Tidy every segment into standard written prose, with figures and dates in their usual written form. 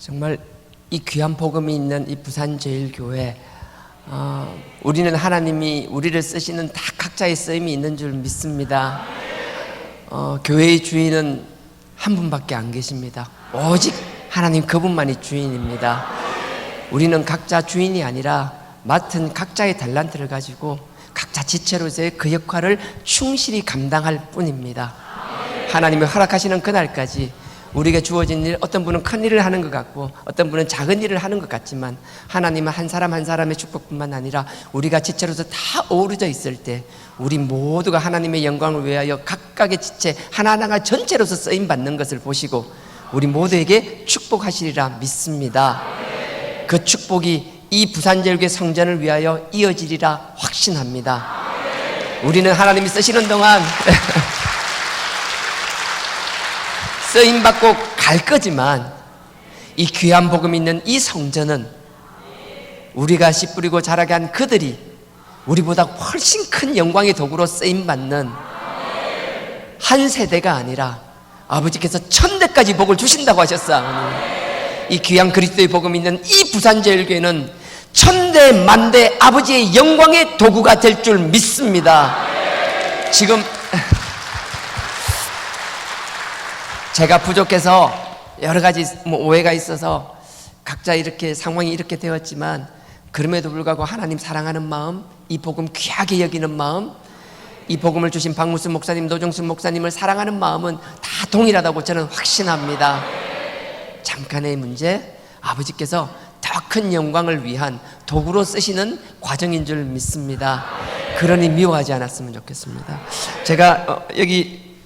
정말 이 귀한 복음이 있는 이 부산제일교회, 우리는 하나님이 우리를 쓰시는 다 각자의 쓰임이 있는 줄 믿습니다. 교회의 주인은 한 분밖에 안 계십니다. 오직 하나님 그분만이 주인입니다. 우리는 각자 주인이 아니라 맡은 각자의 달란트를 가지고 각자 지체로서의 그 역할을 충실히 감당할 뿐입니다. 하나님이 허락하시는 그날까지 우리에게 주어진 일, 어떤 분은 큰 일을 하는 것 같고 어떤 분은 작은 일을 하는 것 같지만 하나님은 한 사람 한 사람의 축복뿐만 아니라 우리가 지체로서 다 어우러져 있을 때 우리 모두가 하나님의 영광을 위하여 각각의 지체 하나하나가 전체로서 쓰임받는 것을 보시고 우리 모두에게 축복하시리라 믿습니다. 그 축복이 이 부산제일교회 성전을 위하여 이어지리라 확신합니다. 우리는 하나님이 쓰시는 동안 쓰임받고 갈 거지만 이 귀한 복음 있는 이 성전은 우리가 씨 뿌리고 자라게 한 그들이 우리보다 훨씬 큰 영광의 도구로 쓰임받는 한 세대가 아니라 아버지께서 천대까지 복을 주신다고 하셨사오니 이 귀한 그리스도의 복음 있는 이 부산제일교회는 천대 만대 아버지의 영광의 도구가 될 줄 믿습니다. 지금 제가 부족해서 여러 가지 오해가 있어서 각자 이렇게 상황이 이렇게 되었지만 그럼에도 불구하고 하나님 사랑하는 마음, 이 복음 귀하게 여기는 마음, 이 복음을 주신 박무순 목사님, 노정순 목사님을 사랑하는 마음은 다 동일하다고 저는 확신합니다. 잠깐의 문제, 아버지께서 더 큰 영광을 위한 도구로 쓰시는 과정인 줄 믿습니다. 그러니 미워하지 않았으면 좋겠습니다. 제가 여기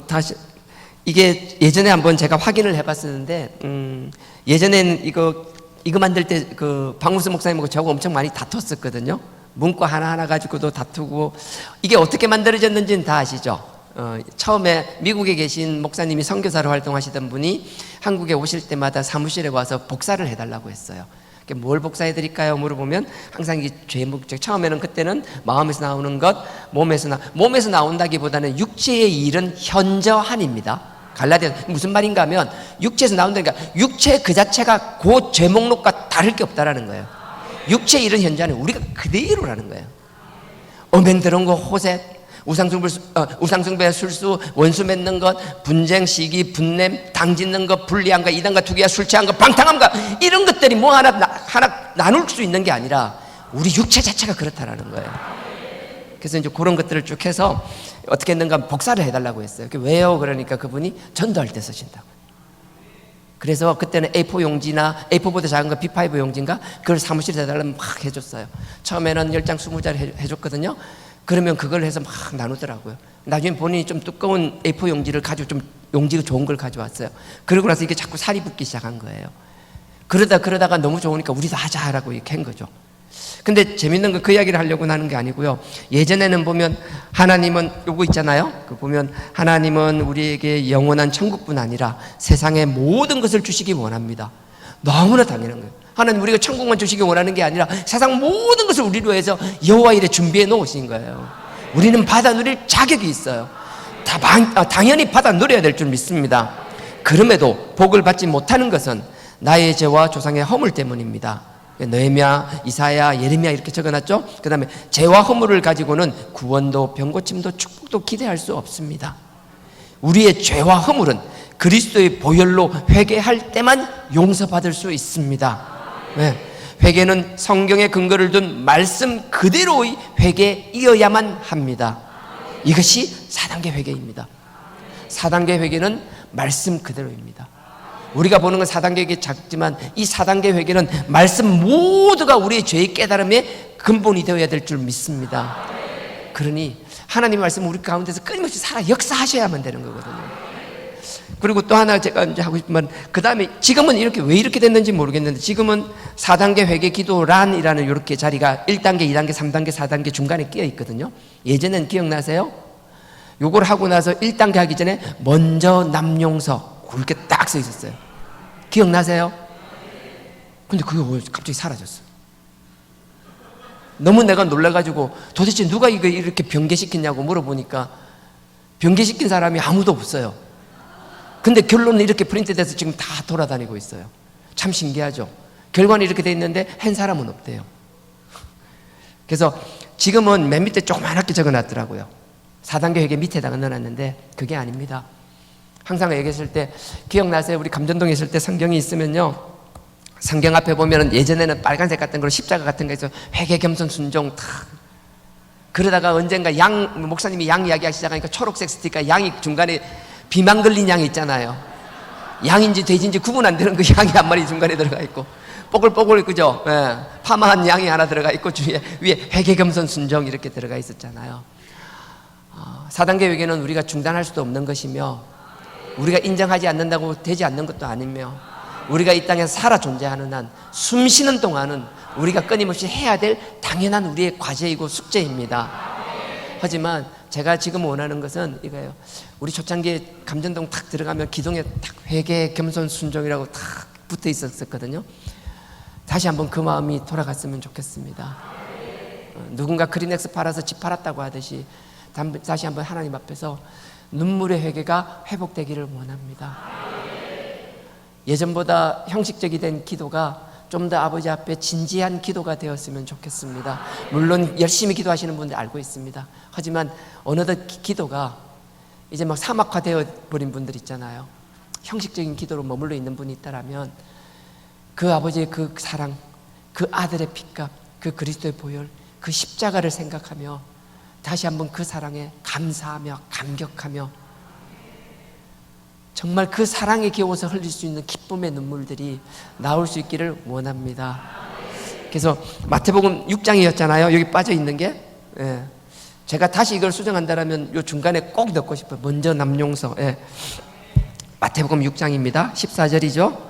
다시 이게 예전에 한번 제가 확인을 해봤었는데 예전에는 이거 만들 때 그 박무순 목사님하고 저하고 엄청 많이 다퉜었거든요. 문구 하나하나 가지고도 다투고 이게 어떻게 만들어졌는지는 다 아시죠? 처음에 미국에 계신 목사님이 선교사로 활동하시던 분이 한국에 오실 때마다 사무실에 와서 복사를 해달라고 했어요. 뭘 복사해드릴까요? 물어보면 항상 이게 죄목적. 처음에는 그때는 마음에서 나오는 것, 몸에서 나온다기보다는 육체의 일은 현저한입니다. 갈라디아 무슨 말인가 하면 육체에서 나온다니까 육체 그 자체가 그 죄목록과 다를 게 없다라는 거예요. 육체의 일은 현저한 우리가 그대로라는 거예요. 어멘 들은 거 호set, 우상숭배, 술수, 원수 맺는 것, 분쟁, 시기, 분냄, 당 짓는 것, 불리한 것, 이단과 투기야, 술 취한 것, 방탕한 것, 이런 것들이 뭐 하나 나눌 수 있는 게 아니라 우리 육체 자체가 그렇다라는 거예요. 그래서 이제 그런 것들을 쭉 해서 어떻게 했는가 복사를 해달라고 했어요. 왜요? 그러니까 그분이 전도할 때 쓰신다고. 그래서 그때는 A4 용지나 A4보다 작은 거 B5 용지인가 그걸 사무실에 해달라면 막 해줬어요. 처음에는 10장 20장 해줬거든요. 그러면 그걸 해서 막 나누더라고요. 나중에 본인이 좀 두꺼운 A4 용지를 가지고 좀 용지가 좋은 걸 가져왔어요. 그러고 나서 이게 자꾸 살이 붙기 시작한 거예요. 그러다가 너무 좋으니까 우리도 하자라고 이렇게 한 거죠. 근데 재밌는 건 그 이야기를 하려고 하는 게 아니고요. 예전에는 보면 하나님은 요거 있잖아요. 그 보면 하나님은 우리에게 영원한 천국뿐 아니라 세상의 모든 것을 주시기 원합니다. 너무나 당연한 거예요. 하나님 우리가 천국만 주시기 원하는 게 아니라 세상 모든 것을 우리로 해서 여호와 일에 준비해 놓으신 거예요. 우리는 받아 누릴 자격이 있어요. 당연히 받아 누려야 될 줄 믿습니다. 그럼에도 복을 받지 못하는 것은 나의 죄와 조상의 허물 때문입니다. 느헤미야, 이사야, 예레미야 이렇게 적어놨죠. 그 다음에 죄와 허물을 가지고는 구원도 병고침도 축복도 기대할 수 없습니다. 우리의 죄와 허물은 그리스도의 보혈로 회개할 때만 용서받을 수 있습니다. 회개는 성경에 근거를 둔 말씀 그대로의 회개이어야만 합니다. 이것이 4단계 회개입니다. 4단계 회개는 말씀 그대로입니다. 우리가 보는 건 4단계 회개 작지만 이 4단계 회개는 말씀 모두가 우리의 죄의 깨달음의 근본이 되어야 될 줄 믿습니다. 그러니 하나님의 말씀 우리 가운데서 끊임없이 살아 역사하셔야만 되는 거거든요. 그리고 또 하나 제가 이제 하고 싶은 말은 그 다음에 지금은 왜 이렇게 됐는지 모르겠는데 지금은 4단계 회개 기도란이라는 이렇게 자리가 1단계, 2단계, 3단계, 4단계 중간에 끼어 있거든요. 예전엔 기억나세요? 요걸 하고 나서 1단계 하기 전에 먼저 남용서 그렇게 딱 써 있었어요. 기억나세요? 근데 그게 갑자기 사라졌어. 너무 내가 놀라가지고 도대체 누가 이거 이렇게 변개시켰냐고 물어보니까 변개시킨 사람이 아무도 없어요. 근데 결론은 이렇게 프린트돼서 지금 다 돌아다니고 있어요. 참 신기하죠. 결과는 이렇게 돼 있는데 한 사람은 없대요. 그래서 지금은 맨 밑에 조그맣게 적어놨더라고요. 4단계 회계 밑에다가 넣어놨는데 그게 아닙니다. 항상 얘기했을 때 기억나세요? 우리 감전동에 있을 때 성경이 있으면요, 성경 앞에 보면은 예전에는 빨간색 같은 거 십자가 같은 거 있어, 회개 겸손 순종 탁. 그러다가 언젠가 목사님이 양 이야기하기 시작하니까 초록색 스티커, 양이 중간에 비만 걸린 양이 있잖아요. 양인지 돼지인지 구분 안 되는 그 양이 한 마리 중간에 들어가 있고, 뽀글뽀글, 그죠? 예, 파마한 양이 하나 들어가 있고, 위에 회개 겸손 순종 이렇게 들어가 있었잖아요. 4단계 회개는 우리가 중단할 수도 없는 것이며, 우리가 인정하지 않는다고 되지 않는 것도 아니며, 우리가 이 땅에서 살아 존재하는 한, 숨 쉬는 동안은 우리가 끊임없이 해야 될 당연한 우리의 과제이고 숙제입니다. 하지만 제가 지금 원하는 것은 이거예요. 우리 초창기에 감전동 탁 들어가면 기둥에 탁 회개 겸손 순종이라고 탁 붙어 있었거든요. 다시 한번 그 마음이 돌아갔으면 좋겠습니다. 누군가 크리넥스 팔아서 집 팔았다고 하듯이 다시 한번 하나님 앞에서 눈물의 회개가 회복되기를 원합니다. 예전보다 형식적이 된 기도가 좀 더 아버지 앞에 진지한 기도가 되었으면 좋겠습니다. 물론 열심히 기도하시는 분들 알고 있습니다. 하지만 어느덧 기도가 이제 막 사막화되어 버린 분들 있잖아요. 형식적인 기도로 머물러 있는 분이 있다라면 그 아버지의 그 사랑, 그 아들의 핏값, 그 그리스도의 보혈, 그 십자가를 생각하며 다시 한번 그 사랑에 감사하며 감격하며 정말 그 사랑에 겨워서 흘릴 수 있는 기쁨의 눈물들이 나올 수 있기를 원합니다. 그래서 마태복음 6장이었잖아요. 여기 빠져 있는 게. 예. 제가 다시 이걸 수정한다면 요 중간에 꼭 넣고 싶어요. 먼저 남용서. 예. 마태복음 6장입니다. 14절이죠.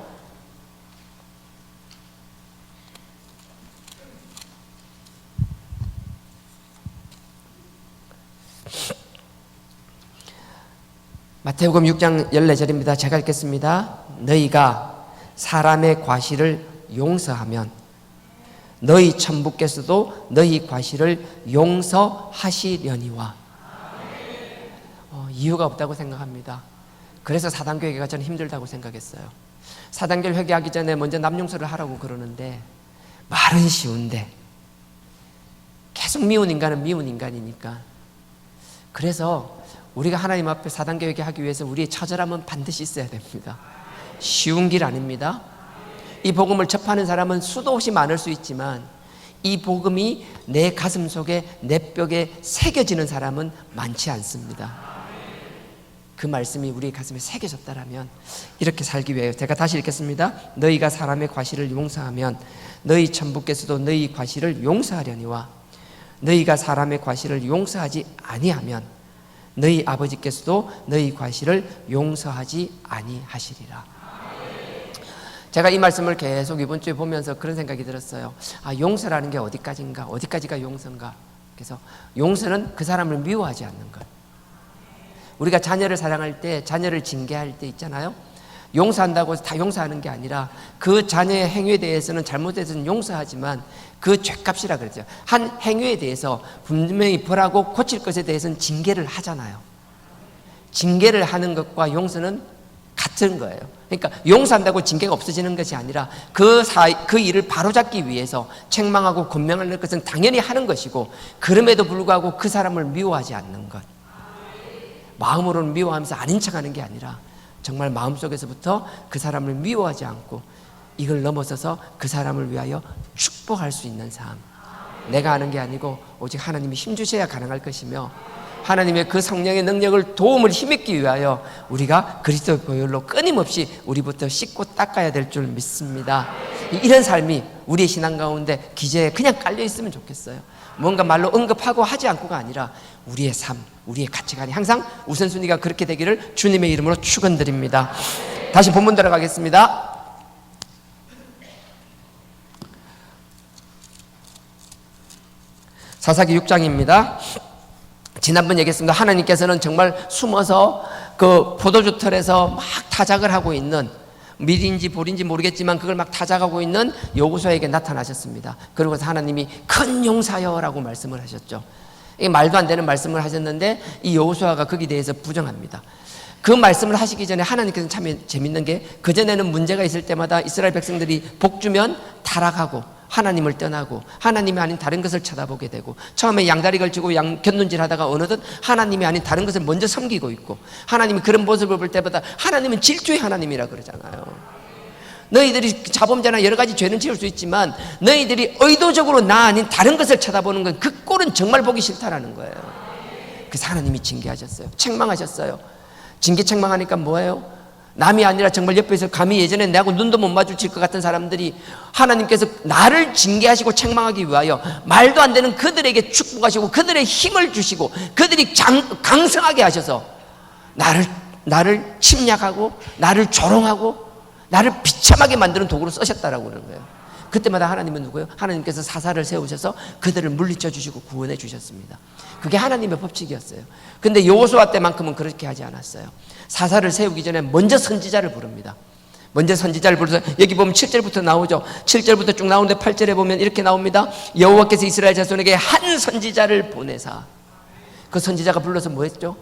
마태복음 6장 14절입니다. 제가 읽겠습니다. 너희가 사람의 과실을 용서하면 너희 천부께서도 너희 과실을 용서하시려니와. 이유가 없다고 생각합니다. 그래서 4단계 회개가 저는 힘들다고 생각했어요. 4단계를 회개하기 전에 먼저 남용서를 하라고 그러는데 말은 쉬운데 계속 미운 인간은 미운 인간이니까. 그래서 우리가 하나님 앞에 4단계 회개하기 위해서 우리의 처절함은 반드시 있어야 됩니다. 쉬운 길 아닙니다. 이 복음을 접하는 사람은 수도 없이 많을 수 있지만 이 복음이 내 가슴 속에 내 뼈에 새겨지는 사람은 많지 않습니다. 그 말씀이 우리 가슴에 새겨졌다라면 이렇게 살기 위해 제가 다시 읽겠습니다. 너희가 사람의 과실을 용서하면 너희 천부께서도 너희 과실을 용서하려니와 너희가 사람의 과실을 용서하지 아니하면 너희 아버지께서도 너희 과실을 용서하지 아니하시리라. 제가 이 말씀을 계속 이번 주에 보면서 그런 생각이 들었어요. 용서라는 게 어디까지인가? 어디까지가 용서인가? 그래서 용서는 그 사람을 미워하지 않는 것. 우리가 자녀를 사랑할 때, 자녀를 징계할 때 있잖아요. 용서한다고 해서 다 용서하는 게 아니라 그 자녀의 행위에 대해서는 잘못해서는 용서하지만 그 죄값이라 그러죠. 한 행위에 대해서 분명히 벌하고 고칠 것에 대해서는 징계를 하잖아요. 징계를 하는 것과 용서는 같은 거예요. 그러니까 용서한다고 징계가 없어지는 것이 아니라 그 일을 바로잡기 위해서 책망하고 권면하는 것은 당연히 하는 것이고, 그럼에도 불구하고 그 사람을 미워하지 않는 것. 마음으로는 미워하면서 아닌 척하는 게 아니라 정말 마음속에서부터 그 사람을 미워하지 않고 이걸 넘어서서 그 사람을 위하여 축복할 수 있는 삶. 내가 하는 게 아니고 오직 하나님이 힘주셔야 가능할 것이며, 하나님의 그 성령의 능력을 도움을 힘입기 위하여 우리가 그리스도의 보혈로 끊임없이 우리부터 씻고 닦아야 될 줄 믿습니다. 이런 삶이 우리의 신앙 가운데 기저에 그냥 깔려 있으면 좋겠어요. 뭔가 말로 언급하고 하지 않고가 아니라 우리의 삶, 우리의 가치관이 항상 우선순위가 그렇게 되기를 주님의 이름으로 축원드립니다. 다시 본문 들어가겠습니다. 사사기 6장입니다. 지난번 얘기했습니다. 하나님께서는 정말 숨어서 그 포도주 털에서 막 타작을 하고 있는, 밀인지 볼인지 모르겠지만 그걸 막 타작하고 있는 여호수아에게 나타나셨습니다. 그러고서 하나님이 큰 용사여라고 말씀을 하셨죠. 이게 말도 안 되는 말씀을 하셨는데 이 여호수아가 거기에 대해서 부정합니다. 그 말씀을 하시기 전에 하나님께서는 참 재밌는 게, 그전에는 문제가 있을 때마다 이스라엘 백성들이 복 주면 타락하고 하나님을 떠나고 하나님이 아닌 다른 것을 쳐다보게 되고, 처음에 양다리 걸치고 곁눈질 하다가 어느덧 하나님이 아닌 다른 것을 먼저 섬기고 있고, 하나님이 그런 모습을 볼 때마다 하나님은 질투의 하나님이라 그러잖아요. 너희들이 자범죄나 여러 가지 죄는 지을 수 있지만 너희들이 의도적으로 나 아닌 다른 것을 쳐다보는 건, 그 꼴은 정말 보기 싫다라는 거예요. 그래서 하나님이 징계하셨어요. 책망하셨어요. 징계 책망하니까 뭐예요? 남이 아니라 정말 옆에서 감히 예전에 내하고 눈도 못 마주칠 것 같은 사람들이 하나님께서 나를 징계하시고 책망하기 위하여 말도 안 되는 그들에게 축복하시고 그들의 힘을 주시고 그들이 강성하게 하셔서 나를 침략하고 나를 조롱하고 나를 비참하게 만드는 도구로 쓰셨다라고 그러는 거예요. 그때마다 하나님은 누구예요? 하나님께서 사사를 세우셔서 그들을 물리쳐 주시고 구원해 주셨습니다. 그게 하나님의 법칙이었어요. 근데 여호수아 때만큼은 그렇게 하지 않았어요. 사사를 세우기 전에 먼저 선지자를 부릅니다. 먼저 선지자를 불러서, 여기 보면 7절부터 나오죠. 7절부터 쭉 나오는데 8절에 보면 이렇게 나옵니다. 여호와께서 이스라엘 자손에게 한 선지자를 보내사. 그 선지자가 불러서 뭐 했죠?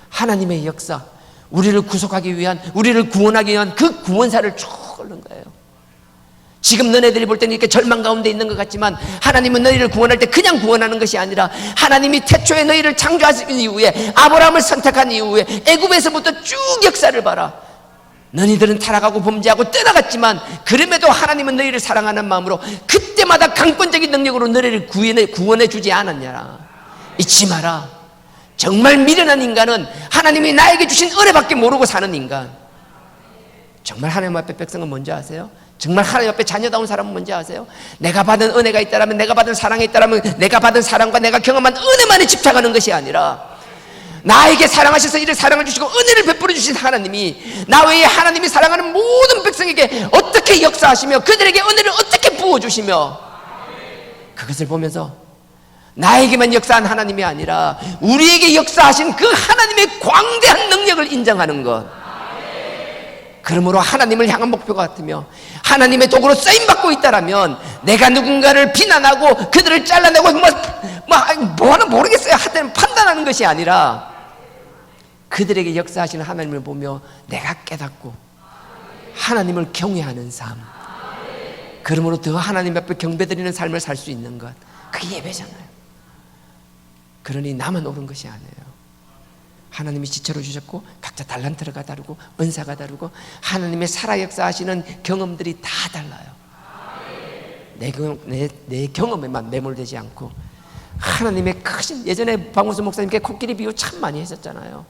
하나님의 역사, 우리를 구속하기 위한, 우리를 구원하기 위한 그 구원사를 쭉 읊는 거예요. 지금 너네들이 볼 때는 이렇게 절망 가운데 있는 것 같지만 하나님은 너희를 구원할 때 그냥 구원하는 것이 아니라 하나님이 태초에 너희를 창조하신 이후에, 아브라함을 선택한 이후에 애굽에서부터 쭉 역사를 봐라. 너희들은 타락하고 범죄하고 떠나갔지만 그럼에도 하나님은 너희를 사랑하는 마음으로 그때마다 강권적인 능력으로 너희를 구원해 주지 않았냐. 잊지 마라. 정말 미련한 인간은 하나님이 나에게 주신 은혜밖에 모르고 사는 인간. 정말 하나님 앞에 백성은 뭔지 아세요? 정말 하나님 앞에 자녀다운 사람은 뭔지 아세요? 내가 받은 은혜가 있다라면, 내가 받은 사랑이 있다라면 내가 받은 사랑과 내가 경험한 은혜만에 집착하는 것이 아니라, 나에게 사랑하셔서 이를 사랑을 주시고 은혜를 베풀어 주신 하나님이 나 외에 하나님이 사랑하는 모든 백성에게 어떻게 역사하시며 그들에게 은혜를 어떻게 부어주시며, 그것을 보면서 나에게만 역사한 하나님이 아니라 우리에게 역사하신 그 하나님의 광대한 능력을 인정하는 것. 그러므로 하나님을 향한 목표가 같으며 하나님의 도구로 쓰임받고 있다라면, 내가 누군가를 비난하고 그들을 잘라내고 뭐하나 모르겠어요 하여튼 판단하는 것이 아니라, 그들에게 역사하시는 하나님을 보며 내가 깨닫고 하나님을 경외하는 삶, 그러므로 더 하나님 앞에 경배드리는 삶을 살 수 있는 것, 그게 예배잖아요. 그러니 나만 옳은 것이 아니에요. 하나님이 지체로 주셨고 각자 달란트가 다르고 은사가 다르고 하나님의 살아 역사하시는 경험들이 다 달라요. 내 경험에만 매몰되지 않고 하나님의 크신, 예전에 박문수 목사님께 코끼리 비유 참 많이 했었잖아요.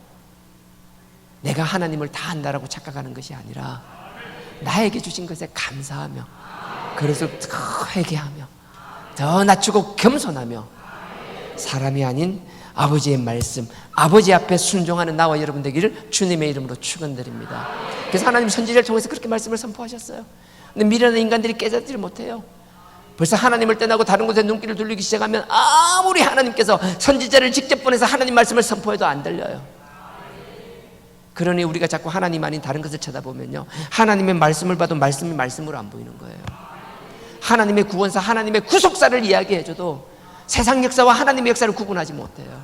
내가 하나님을 다 안다라고 착각하는 것이 아니라 나에게 주신 것에 감사하며, 그래서 더 회개하며 더 낮추고 겸손하며 사람이 아닌 아버지의 말씀, 아버지 앞에 순종하는 나와 여러분 되기를 주님의 이름으로 축원드립니다. 그래서 하나님 선지자를 통해서 그렇게 말씀을 선포하셨어요. 근데 미련한 인간들이 깨닫지를 못해요. 벌써 하나님을 떠나고 다른 곳에 눈길을 돌리기 시작하면 아무리 하나님께서 선지자를 직접 보내서 하나님 말씀을 선포해도 안 들려요. 그러니 우리가 자꾸 하나님 아닌 다른 것을 쳐다보면요, 하나님의 말씀을 봐도 말씀이 말씀으로 안 보이는 거예요. 하나님의 구원사, 하나님의 구속사를 이야기해줘도 세상 역사와 하나님의 역사를 구분하지 못해요.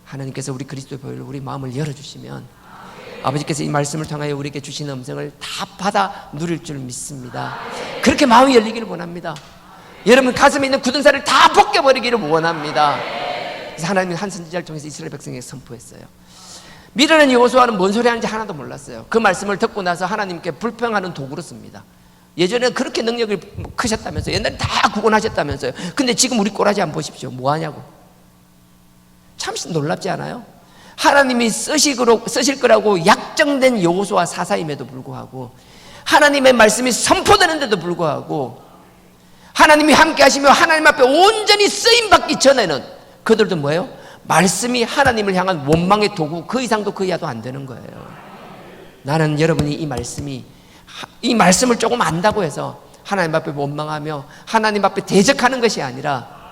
하나님께서 우리 그리스도의 보혈로 우리 마음을 열어주시면 아버지께서 이 말씀을 통하여 우리에게 주신 음성을 다 받아 누릴 줄 믿습니다. 그렇게 마음이 열리기를 원합니다. 여러분 가슴에 있는 굳은 살을 다 벗겨버리기를 원합니다. 그래서 하나님은 한 선지자를 통해서 이스라엘 백성에게 선포했어요. 미련한 여호수아는 뭔 소리 하는지 하나도 몰랐어요. 그 말씀을 듣고 나서 하나님께 불평하는 도구로 씁니다. 예전에는 그렇게 능력이 크셨다면서요. 옛날에 다 구원하셨다면서요. 근데 지금 우리 꼬라지 한번 보십시오. 뭐 하냐고. 참 놀랍지 않아요? 하나님이 쓰실 거라고 약정된 여호수아 사사임에도 불구하고, 하나님의 말씀이 선포되는데도 불구하고, 하나님이 함께 하시며 하나님 앞에 온전히 쓰임받기 전에는 그들도 뭐예요? 말씀이 하나님을 향한 원망의 도구, 그 이상도 그 이하도 안 되는 거예요. 나는 여러분이 이 말씀을 조금 안다고 해서 하나님 앞에 원망하며 하나님 앞에 대적하는 것이 아니라,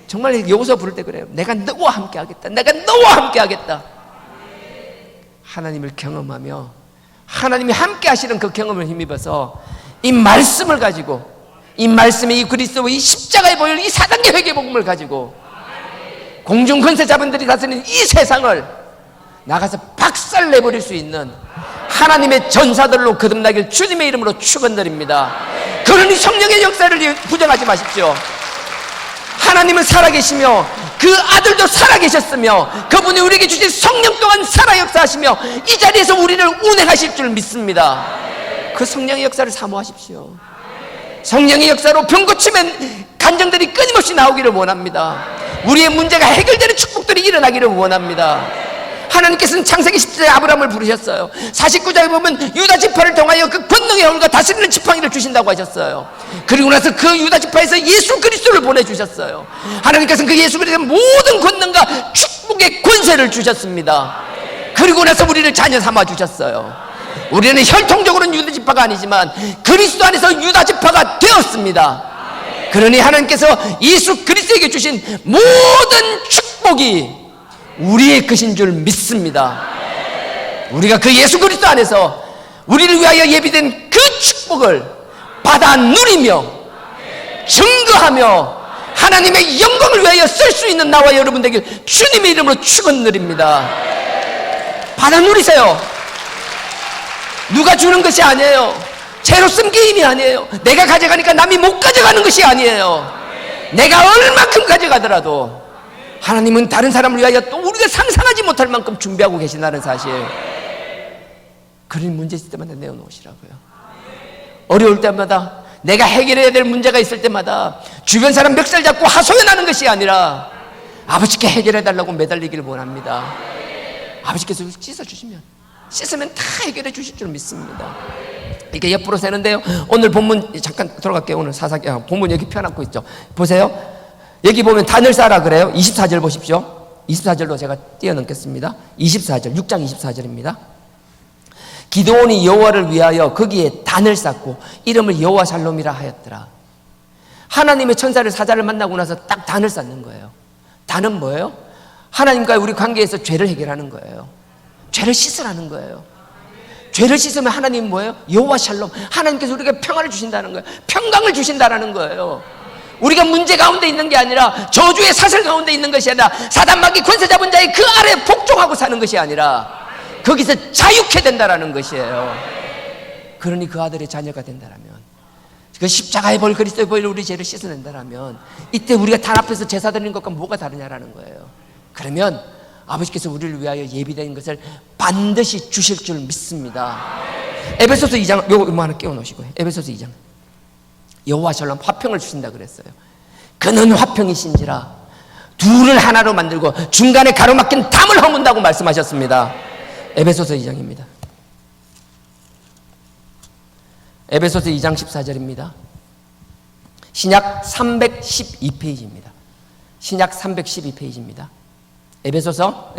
정말 여호수아 부를 때 그래요. 내가 너와 함께 하겠다. 내가 너와 함께 하겠다. 하나님을 경험하며 하나님이 함께 하시는 그 경험을 힘입어서 이 말씀을 가지고, 이 말씀의 이 그리스도의 이 십자가의 보혈, 이 4단계 회개 복음을 가지고 공중 권세 자본들이 다스리는 이 세상을 나가서 박살내버릴 수 있는 하나님의 전사들로 거듭나길 주님의 이름으로 축원드립니다. 그러니 성령의 역사를 부정하지 마십시오. 하나님은 살아계시며 그 아들도 살아계셨으며 그분이 우리에게 주신 성령 또한 살아 역사하시며 이 자리에서 우리를 운행하실 줄 믿습니다. 그 성령의 역사를 사모하십시오. 성령의 역사로 병 고치면 간증들이 끊임없이 나오기를 원합니다. 우리의 문제가 해결되는 축복들이 일어나기를 원합니다. 하나님께서는 창세기 10장에 아브라함을 부르셨어요. 49장에 보면 유다 지파를 통하여 그 권능의 얼과 다스리는 지팡이를 주신다고 하셨어요. 그리고 나서 그 유다 지파에서 예수 그리스도를 보내주셨어요. 하나님께서는 그 예수 그리스도의 모든 권능과 축복의 권세를 주셨습니다. 그리고 나서 우리를 자녀 삼아 주셨어요. 우리는 혈통적으로는 유다 지파가 아니지만 그리스도 안에서 유다 지파가 되었습니다. 그러니 하나님께서 예수 그리스도에게 주신 모든 축복이 우리의 것인 줄 믿습니다. 우리가 그 예수 그리스도 안에서 우리를 위하여 예비된 그 축복을 받아 누리며 증거하며 하나님의 영광을 위하여 쓸 수 있는 나와 여러분 되길 주님의 이름으로 축원드립니다. 받아 누리세요. 누가 주는 것이 아니에요. 제로섬 게임이 아니에요. 내가 가져가니까 남이 못 가져가는 것이 아니에요. 내가 얼마큼 가져가더라도 하나님은 다른 사람을 위하여 또 우리가 상상하지 못할 만큼 준비하고 계신다는 사실. 그런 문제 있을 때마다 내어놓으시라고요. 어려울 때마다 내가 해결해야 될 문제가 있을 때마다 주변 사람 멱살 잡고 하소연하는 것이 아니라 아버지께 해결해달라고 매달리기를 원합니다. 아버지께서 씻어주시면 씻으면 다 해결해 주실 줄 믿습니다. 이게 옆으로 세는데요, 오늘 본문 잠깐 들어갈게요. 오늘 본문 여기 펴놓고 있죠. 보세요. 여기 보면 단을 쌓아라 그래요. 24절 보십시오. 24절로 제가 뛰어넘겠습니다. 24절, 6장 24절입니다. 기드온이 여호와를 위하여 거기에 단을 쌓고 이름을 여호와 샬롬이라 하였더라. 하나님의 천사를 사자를 만나고 나서 딱 단을 쌓는 거예요. 단은 뭐예요? 하나님과의 우리 관계에서 죄를 해결하는 거예요. 죄를 씻으라는 거예요. 죄를 씻으면 하나님은 뭐예요? 여호와 샬롬. 하나님께서 우리에게 평안을 주신다는 거예요. 평강을 주신다는 거예요. 우리가 문제 가운데 있는 게 아니라 저주의 사슬 가운데 있는 것이 아니라 사단마귀 권세 잡은 자의 그 아래 복종하고 사는 것이 아니라 거기서 자유케 된다라는 것이에요. 그러니 그 아들의 자녀가 된다라면, 그 십자가의 벌 그리스도의 벌로 우리 죄를 씻어낸다라면 이때 우리가 단 앞에서 제사 드리는 것과 뭐가 다르냐라는 거예요. 그러면 아버지께서 우리를 위하여 예비된 것을 반드시 주실 줄 믿습니다. 에베소서 2장 요거 하나 끼워 놓으시고요. 에베소서 2장 여호와 샬롬 화평을 주신다 그랬어요. 그는 화평이신지라 둘을 하나로 만들고 중간에 가로막힌 담을 허문다고 말씀하셨습니다. 에베소서 2장입니다. 에베소서 2장 14절입니다. 신약 312페이지입니다. 신약 312페이지입니다. 에베소서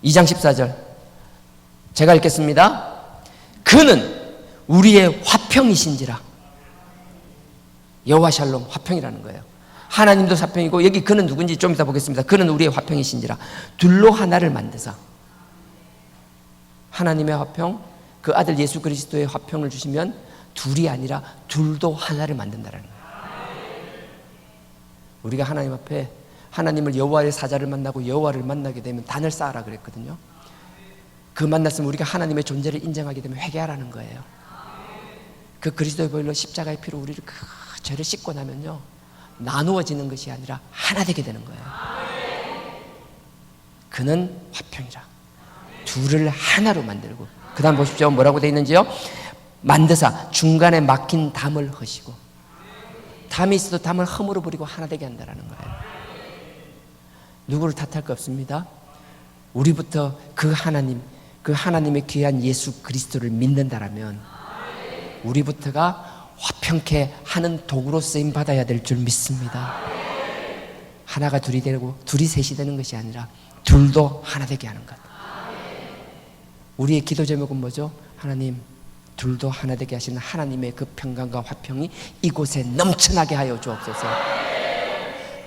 2장 14절 제가 읽겠습니다. 그는 우리의 화평이신지라. 여호와 샬롬, 화평이라는 거예요. 하나님도 화평이고 여기 그는 누군지 좀 이따 보겠습니다. 그는 우리의 화평이신지라 둘로 하나를 만드사. 하나님의 화평, 그 아들 예수 그리스도의 화평을 주시면 둘이 아니라 둘도 하나를 만든다는 거예요. 우리가 하나님 앞에 하나님을 여호와의 사자를 만나고 여호와를 만나게 되면 단을 쌓아라 그랬거든요. 그 만났으면 우리가 하나님의 존재를 인정하게 되면 회개하라는 거예요. 그 그리스도의 보혈로 십자가의 피로 우리를 그 죄를 씻고 나면요, 나누어지는 것이 아니라 하나 되게 되는 거예요. 그는 화평이라 둘을 하나로 만들고, 그 다음 보십시오. 뭐라고 되어 있는지요? 만드사 중간에 막힌 담을 허시고. 담이 있어도 담을 허물어 버리고 하나 되게 한다는 거예요. 누구를 탓할 거 없습니다. 우리부터 그 하나님, 그 하나님의 귀한 예수 그리스도를 믿는다라면 우리부터가 화평케 하는 도구로 쓰임 받아야 될 줄 믿습니다. 하나가 둘이 되고 둘이 셋이 되는 것이 아니라 둘도 하나 되게 하는 것. 우리의 기도 제목은 뭐죠? 하나님, 둘도 하나 되게 하시는 하나님의 그 평강과 화평이 이곳에 넘쳐나게 하여 주옵소서.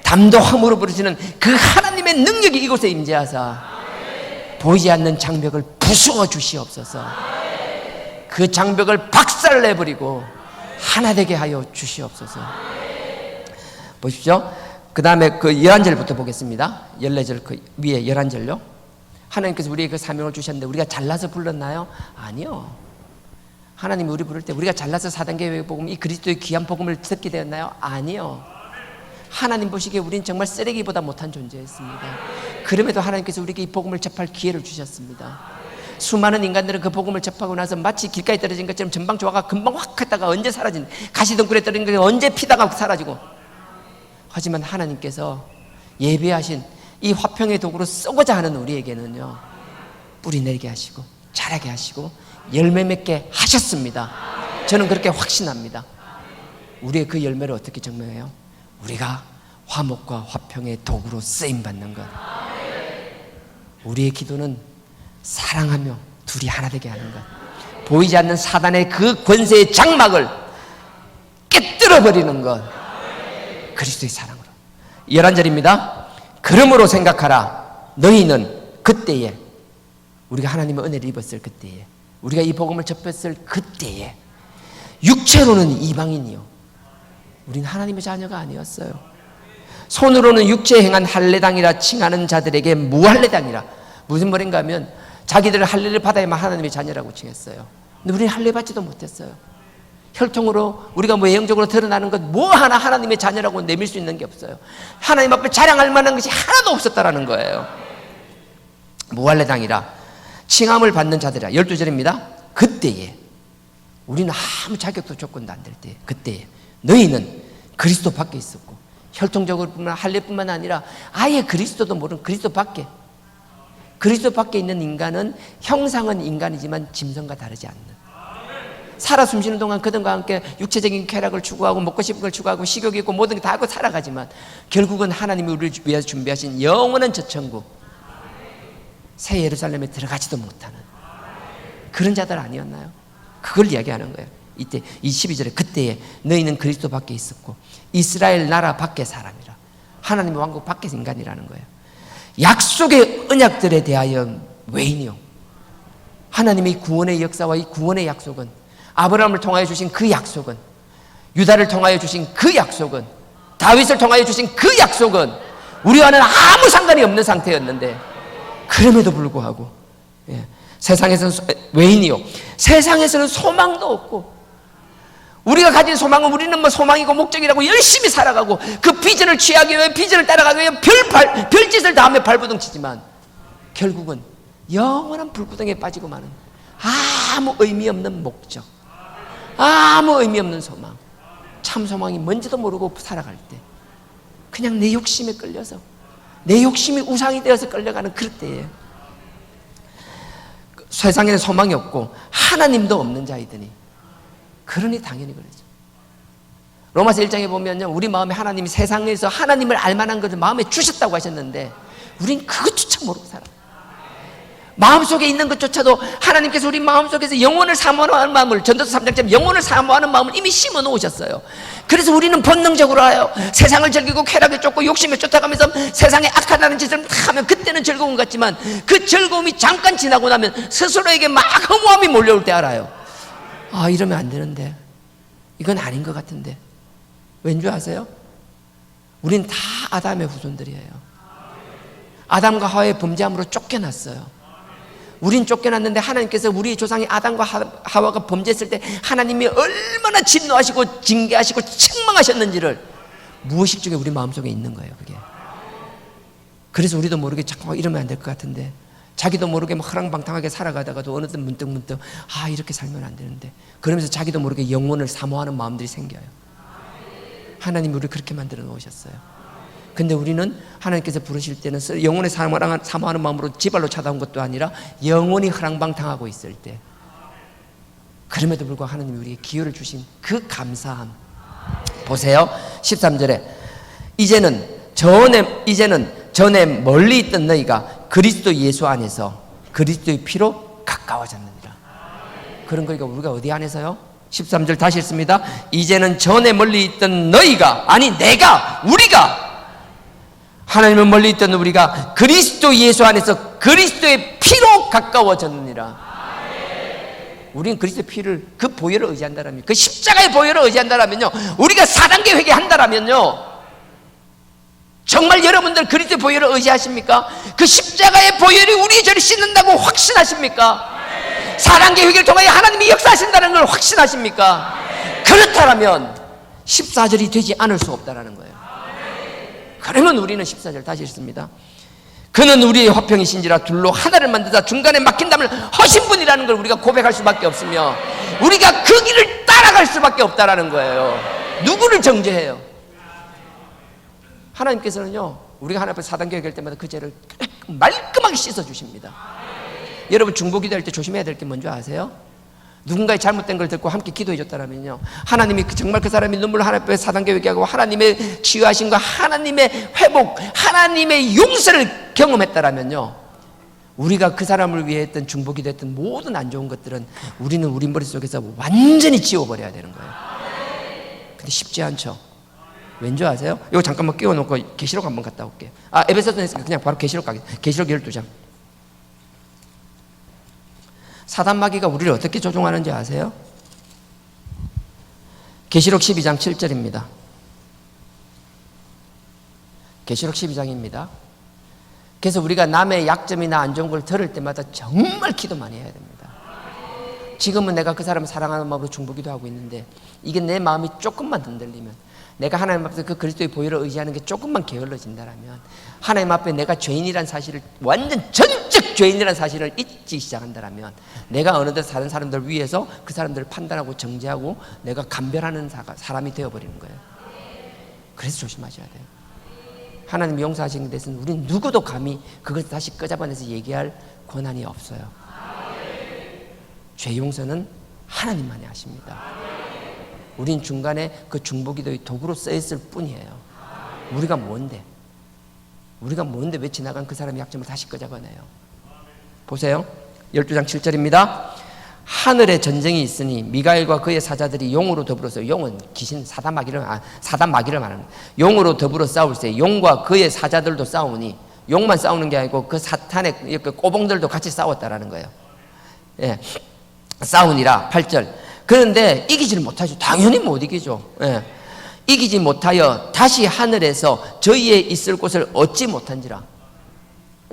담도 허물어 버리시는 그 하나님의 능력이 이곳에 임재하사 보이지 않는 장벽을 부수어 주시옵소서. 그 장벽을 박살내버리고 하나 되게 하여 주시옵소서. 보십시오. 그 다음에 그 11절부터 보겠습니다. 14절 그 위에 11절요. 하나님께서 우리에게 그 사명을 주셨는데 우리가 잘나서 불렀나요? 아니요. 하나님이 우리 부를 때 우리가 잘나서 4단계 복음, 이 그리스도의 귀한 복음을 듣게 되었나요? 아니요. 하나님 보시기에 우린 정말 쓰레기보다 못한 존재였습니다. 그럼에도 하나님께서 우리에게 이 복음을 접할 기회를 주셨습니다. 수많은 인간들은 그 복음을 접하고 나서 마치 길가에 떨어진 것처럼 전방 조화가 금방 확 했다가 언제 사라진, 가시덩굴에 떨어진 게 언제 피다가 사라지고. 하지만 하나님께서 예비하신 이 화평의 도구로 쓰고자 하는 우리에게는요, 뿌리 내리게 하시고 자라게 하시고 열매 맺게 하셨습니다. 저는 그렇게 확신합니다. 우리의 그 열매를 어떻게 증명해요? 우리가 화목과 화평의 도구로 쓰임받는 것. 우리의 기도는 사랑하며 둘이 하나 되게 하는 것, 보이지 않는 사단의 그 권세의 장막을 깨뜨려 버리는 것, 그리스도의 사랑으로. 11절입니다. 그러므로 생각하라. 너희는 그때에, 우리가 하나님의 은혜를 입었을 그때에, 우리가 이 복음을 접했을 그때에, 육체로는 이방인이요, 우리는 하나님의 자녀가 아니었어요. 손으로는 육체에 행한 할례당이라 칭하는 자들에게 무할례당이라. 무슨 말인가 하면 자기들을 할례를 받아야만 하나님의 자녀라고 칭했어요. 근데 우리는 할례 받지도 못했어요. 혈통으로 우리가 뭐 외형적으로 드러나는 것 뭐 하나 하나님의 자녀라고 내밀 수 있는 게 없어요. 하나님 앞에 자랑할 만한 것이 하나도 없었다라는 거예요. 무할례당이라 칭함을 받는 자들이라. 12절입니다. 그때에, 우리는 아무 자격도 조건도 안 될 때, 그때에 너희는 그리스도 밖에 있었고, 혈통적으로 할례뿐만 아니라 아예 그리스도도 모르는 그리스도 밖에, 그리스도 밖에 있는 인간은 형상은 인간이지만 짐승과 다르지 않는, 살아 숨쉬는 동안 그들과 함께 육체적인 쾌락을 추구하고 먹고 싶은 걸 추구하고 식욕이 있고 모든 게 다 하고 살아가지만 결국은 하나님이 우리를 위해서 준비하신 영원한 저 천국, 새 예루살렘에 들어가지도 못하는 그런 자들 아니었나요? 그걸 이야기하는 거예요. 이때 이 12절에 그때에 너희는 그리스도 밖에 있었고 이스라엘 나라 밖의 사람이라. 하나님의 왕국 밖의 인간이라는 거예요. 약속의 언약들에 대하여 외인이요, 하나님의 구원의 역사와 이 구원의 약속은, 아브라함을 통하여 주신 그 약속은, 유다를 통하여 주신 그 약속은, 다윗을 통하여 주신 그 약속은 우리와는 아무 상관이 없는 상태였는데, 그럼에도 불구하고 세상에서는 외인이요, 세상에서는 소망도 없고, 우리가 가진 소망은 우리는 뭐 소망이고 목적이라고 열심히 살아가고 그 비전을 취하기 위해, 비전을 따라가기 위해 별짓을 다 하며 발버둥 치지만 결국은 영원한 불구덩이에 빠지고 마는 아무 의미 없는 목적, 아무 의미 없는 소망, 참 소망이 뭔지도 모르고 살아갈 때 그냥 내 욕심에 끌려서, 내 욕심이 우상이 되어서 끌려가는 그럴 때에 세상에는 소망이 없고 하나님도 없는 자이더니, 그러니 당연히 그러죠. 로마서 1장에 보면요, 우리 마음에 하나님이 세상에서 하나님을 알만한 것을 마음에 주셨다고 하셨는데 우린 그것조차 모르고 살아요. 마음속에 있는 것조차도 하나님께서 우리 마음속에서 영혼을 사모하는 마음을, 전도서 3장처럼 영혼을 사모하는 마음을 이미 심어 놓으셨어요. 그래서 우리는 본능적으로 하여 세상을 즐기고 쾌락에 쫓고 욕심에 쫓아가면서 세상에 악하다는 짓을 하면 그때는 즐거운 것 같지만 그 즐거움이 잠깐 지나고 나면 스스로에게 막 허무함이 몰려올 때 알아요. 아, 이러면 안 되는데, 이건 아닌 것 같은데. 왠지 아세요? 우린 다 아담의 후손들이에요. 아담과 하와의 범죄함으로 쫓겨났어요. 우린 쫓겨났는데 하나님께서 우리 조상이 아담과 하와가 범죄했을 때 하나님이 얼마나 진노하시고 징계하시고 책망하셨는지를 무의식 중에 우리 마음속에 있는 거예요, 그게. 그래서 우리도 모르게 자꾸 이러면 안 될 것 같은데, 자기도 모르게 막 허랑방탕하게 살아가다가도 어느덧 문득문득 아, 이렇게 살면 안 되는데, 그러면서 자기도 모르게 영혼을 사모하는 마음들이 생겨요. 하나님이 우리를 그렇게 만들어 놓으셨어요. 근데 우리는 하나님께서 부르실 때는 영혼의 사모하는 마음으로 지발로 찾아온 것도 아니라 영혼이 허랑방탕하고 있을 때, 그럼에도 불구하고 하나님이 우리에게 기회를 주신 그 감사함 보세요. 13절에 이제는 전에 멀리 있던 너희가 그리스도 예수 안에서 그리스도의 피로 가까워졌느니라. 그런 거니까 우리가 어디 안에서요? 13절 다시 읽습니다. 이제는 전에 멀리 있던 너희가, 아니 내가, 우리가, 하나님은 멀리 있던 우리가 그리스도 예수 안에서 그리스도의 피로 가까워졌느니라. 우리는 그리스도의 피를, 그 보혈을 의지한다라면, 그 십자가의 보혈을 의지한다라면요, 우리가 4단계 회개한다라면요, 정말 여러분들 그리스도의 보혈을 의지하십니까? 그 십자가의 보혈이 우리의 죄를 씻는다고 확신하십니까? 사랑계획을 통하여 하나님이 역사하신다는 걸 확신하십니까? 그렇다면 14절이 되지 않을 수 없다는 거예요. 그러면 우리는 14절 다시 읽습니다. 그는 우리의 화평이신지라 둘로 하나를 만드사 중간에 막힌 담을 허신 분이라는 걸 우리가 고백할 수밖에 없으며 우리가 그 길을 따라갈 수밖에 없다는 거예요. 누구를 정죄해요? 하나님께서는요, 우리가 하나님 앞에 사단계획 할 때마다 그 죄를 말끔하게 씻어주십니다. 여러분 중보기도 할 때 조심해야 될 게 뭔지 아세요? 누군가의 잘못된 걸 듣고 함께 기도해 줬다면요, 하나님이 정말 그 사람이 눈물로 하나님 앞에 사단계획 하고 하나님의 치유하심과 하나님의 회복, 하나님의 용서를 경험했다라면요, 우리가 그 사람을 위해 했던 중보기도 했던 모든 안 좋은 것들은 우리는 우리 머릿속에서 완전히 지워버려야 되는 거예요. 근데 쉽지 않죠. 왠지 아세요? 이거 잠깐만 끼워놓고 계시록 한번 갔다 올게요. 에베소서 했으니까 그냥 바로 계시록 가겠습니다. 계시록 12장. 사단 마귀가 우리를 어떻게 조종하는지 아세요? 계시록 12장 7절입니다. 계시록 12장입니다. 그래서 우리가 남의 약점이나 안 좋은 걸 들을 때마다 정말 기도 많이 해야 됩니다. 지금은 내가 그 사람을 사랑하는 마음으로 중보기도 하고 있는데 이게 내 마음이 조금만 흔들리면, 내가 하나님 앞에서 그 그리스도의 보혈을 의지하는 게 조금만 게을러진다면, 하나님 앞에 내가 죄인이란 사실을, 완전 전적 죄인이란 사실을 잊기 시작한다면, 내가 어느덧 다른 사람들 위해서 그 사람들을 판단하고 정죄하고 내가 감별하는 사람이 되어버리는 거예요. 그래서 조심하셔야 돼요. 하나님 용서하시는 데서는 우리는 누구도 감히 그것을 다시 끄잡아내서 얘기할 권한이 없어요. 죄 용서는 하나님만이 하십니다. 우린 중간에 그 중보기도의 도구로 쓰였을 뿐이에요. 우리가 뭔데 왜 지나간 그 사람의 약점을 다시 끄잡아내요? 보세요. 12장 7절입니다. 하늘에 전쟁이 있으니 미가엘과 그의 사자들이 용으로 더불어서, 용은 귀신 사단 마귀를 말하는, 용으로 더불어 싸울세. 용과 그의 사자들도 싸우니, 용만 싸우는 게 아니고 그 사탄의 꼬봉들도 같이 싸웠다라는 거예요. 예, 싸우니라. 8절. 그런데 이기지를 못하죠. 당연히 못 이기죠. 예. 이기지 못하여 다시 하늘에서 저희의 있을 곳을 얻지 못한지라.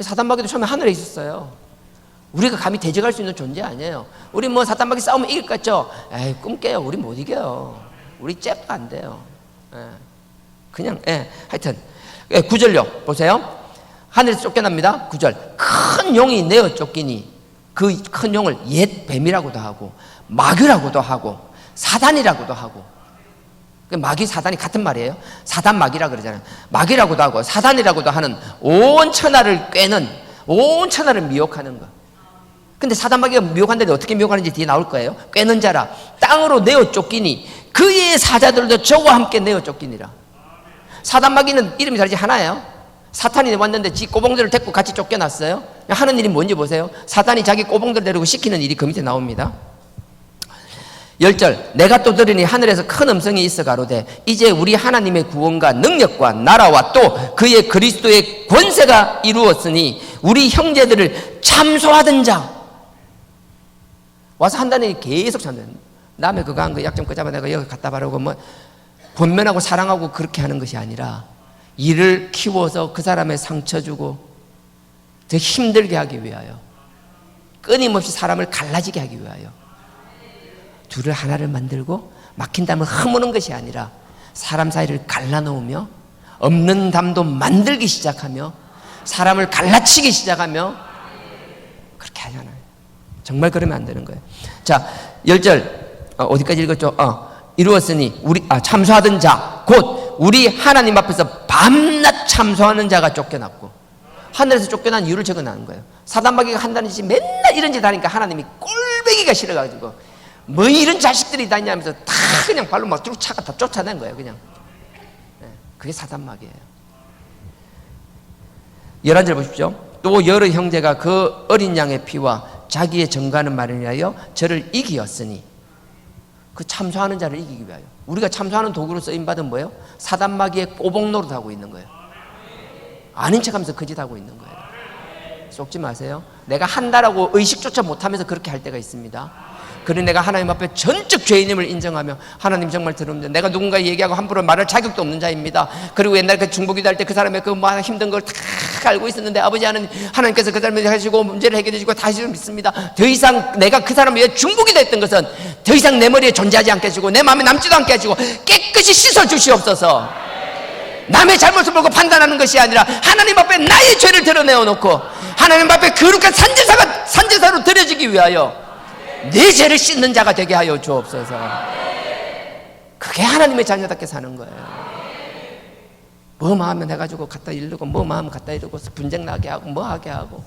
사단마귀도 처음에 하늘에 있었어요. 우리가 감히 대적할 수 있는 존재 아니에요. 우리 뭐 사단마귀 싸우면 이길 것 같죠? 에이, 꿈 깨요. 우리 못 이겨요. 우리 잽도 안 돼요. 예. 그냥, 하여튼 9절요 보세요. 하늘에서 쫓겨납니다. 9절. 큰 용이 내어 쫓기니 그 큰 용을 옛 뱀이라고도 하고 마귀라고도 하고 사단이라고도 하고. 마귀 사단이 같은 말이에요. 사단 마귀라 그러잖아요. 마귀라고도 하고 사단이라고도 하는 온 천하를 꿰는, 온 천하를 미혹하는 거. 근데 사단 마귀가 미혹한데 어떻게 미혹하는지 뒤에 나올 거예요. 꿰는 자라 땅으로 내어 쫓기니 그의 사자들도 저와 함께 내어 쫓기니라. 사단 마귀는 이름이 다르지 하나예요. 사탄이 왔는데 지 꼬봉들을 데리고 같이 쫓겨났어요. 하는 일이 뭔지 보세요. 사탄이 자기 꼬봉들 데리고 시키는 일이 그 밑에 나옵니다. 10절. 내가 또 들으니 하늘에서 큰 음성이 있어 가로되 이제 우리 하나님의 구원과 능력과 나라와 또 그의 그리스도의 권세가 이루었으니 우리 형제들을 참소하던 자. 와서 한다는 일이 계속 참는. 남의 그거 한 거 약점 끄잡아 내가 여기 갖다 바르고 뭐 권면하고 사랑하고 그렇게 하는 것이 아니라 이를 키워서 그 사람의 상처 주고 더 힘들게 하기 위하여, 끊임없이 사람을 갈라지게 하기 위하여 둘을 하나를 만들고 막힌 담을 허무는 것이 아니라 사람 사이를 갈라놓으며 없는 담도 만들기 시작하며 사람을 갈라치기 시작하며 그렇게 하잖아요. 정말 그러면 안 되는 거예요. 자, 10절 어디까지 읽었죠? 이루었으니 우리 참소하던 자 곧 우리 하나님 앞에서 밤낮 참소하는 자가 쫓겨났고. 하늘에서 쫓겨난 이유를 적어놓은 거예요. 사단마귀가 한다는 짓이 맨날 이런 짓 하니까 하나님이 꼴배기가 싫어가지고 뭐 이런 자식들이 다 있냐면서 다 그냥 발로 막 쭉 차가 다 쫓아낸 거예요. 그냥. 그게 사단마귀예요. 11절 보십시오. 또 여러 형제가 그 어린 양의 피와 자기의 정가는 말이하여 저를 이기었으니, 그 참소하는 자를 이기기 위하여. 우리가 참소하는 도구로 쓰임받은 뭐예요? 사단마귀의 꼬봉 노릇하고 있는 거예요. 아닌 척하면서 거짓하고 있는 거예요. 속지 마세요. 내가 한다라고 의식조차 못하면서 그렇게 할 때가 있습니다. 그러니 내가 하나님 앞에 전적 죄인임을 인정하며 하나님 정말 들으면 내가 누군가 얘기하고 함부로 말할 자격도 없는 자입니다. 그리고 옛날에 그 중보기도 할 때 그 사람의 그 뭐 힘든 걸 다 알고 있었는데 아버지 하나님께서 그 사람을 하시고 문제를 해결해 주시고 다시 좀 믿습니다. 더 이상 내가 그 사람을 위해 중보기도 했던 것은 더 이상 내 머리에 존재하지 않게 해주고 내 마음에 남지도 않게 해주고 깨끗이 씻어 주시옵소서. 남의 잘못을 보고 판단하는 것이 아니라 하나님 앞에 나의 죄를 드러내어 놓고 하나님 앞에 거룩한 산제사로 드려지기 위하여 내 죄를 씻는 자가 되게 하여 주옵소서. 그게 하나님의 자녀답게 사는 거예요. 뭐 마음에 해가지고 갖다 이르고 뭐 마음 갖다 이르고 분쟁 나게 하고 뭐 하게 하고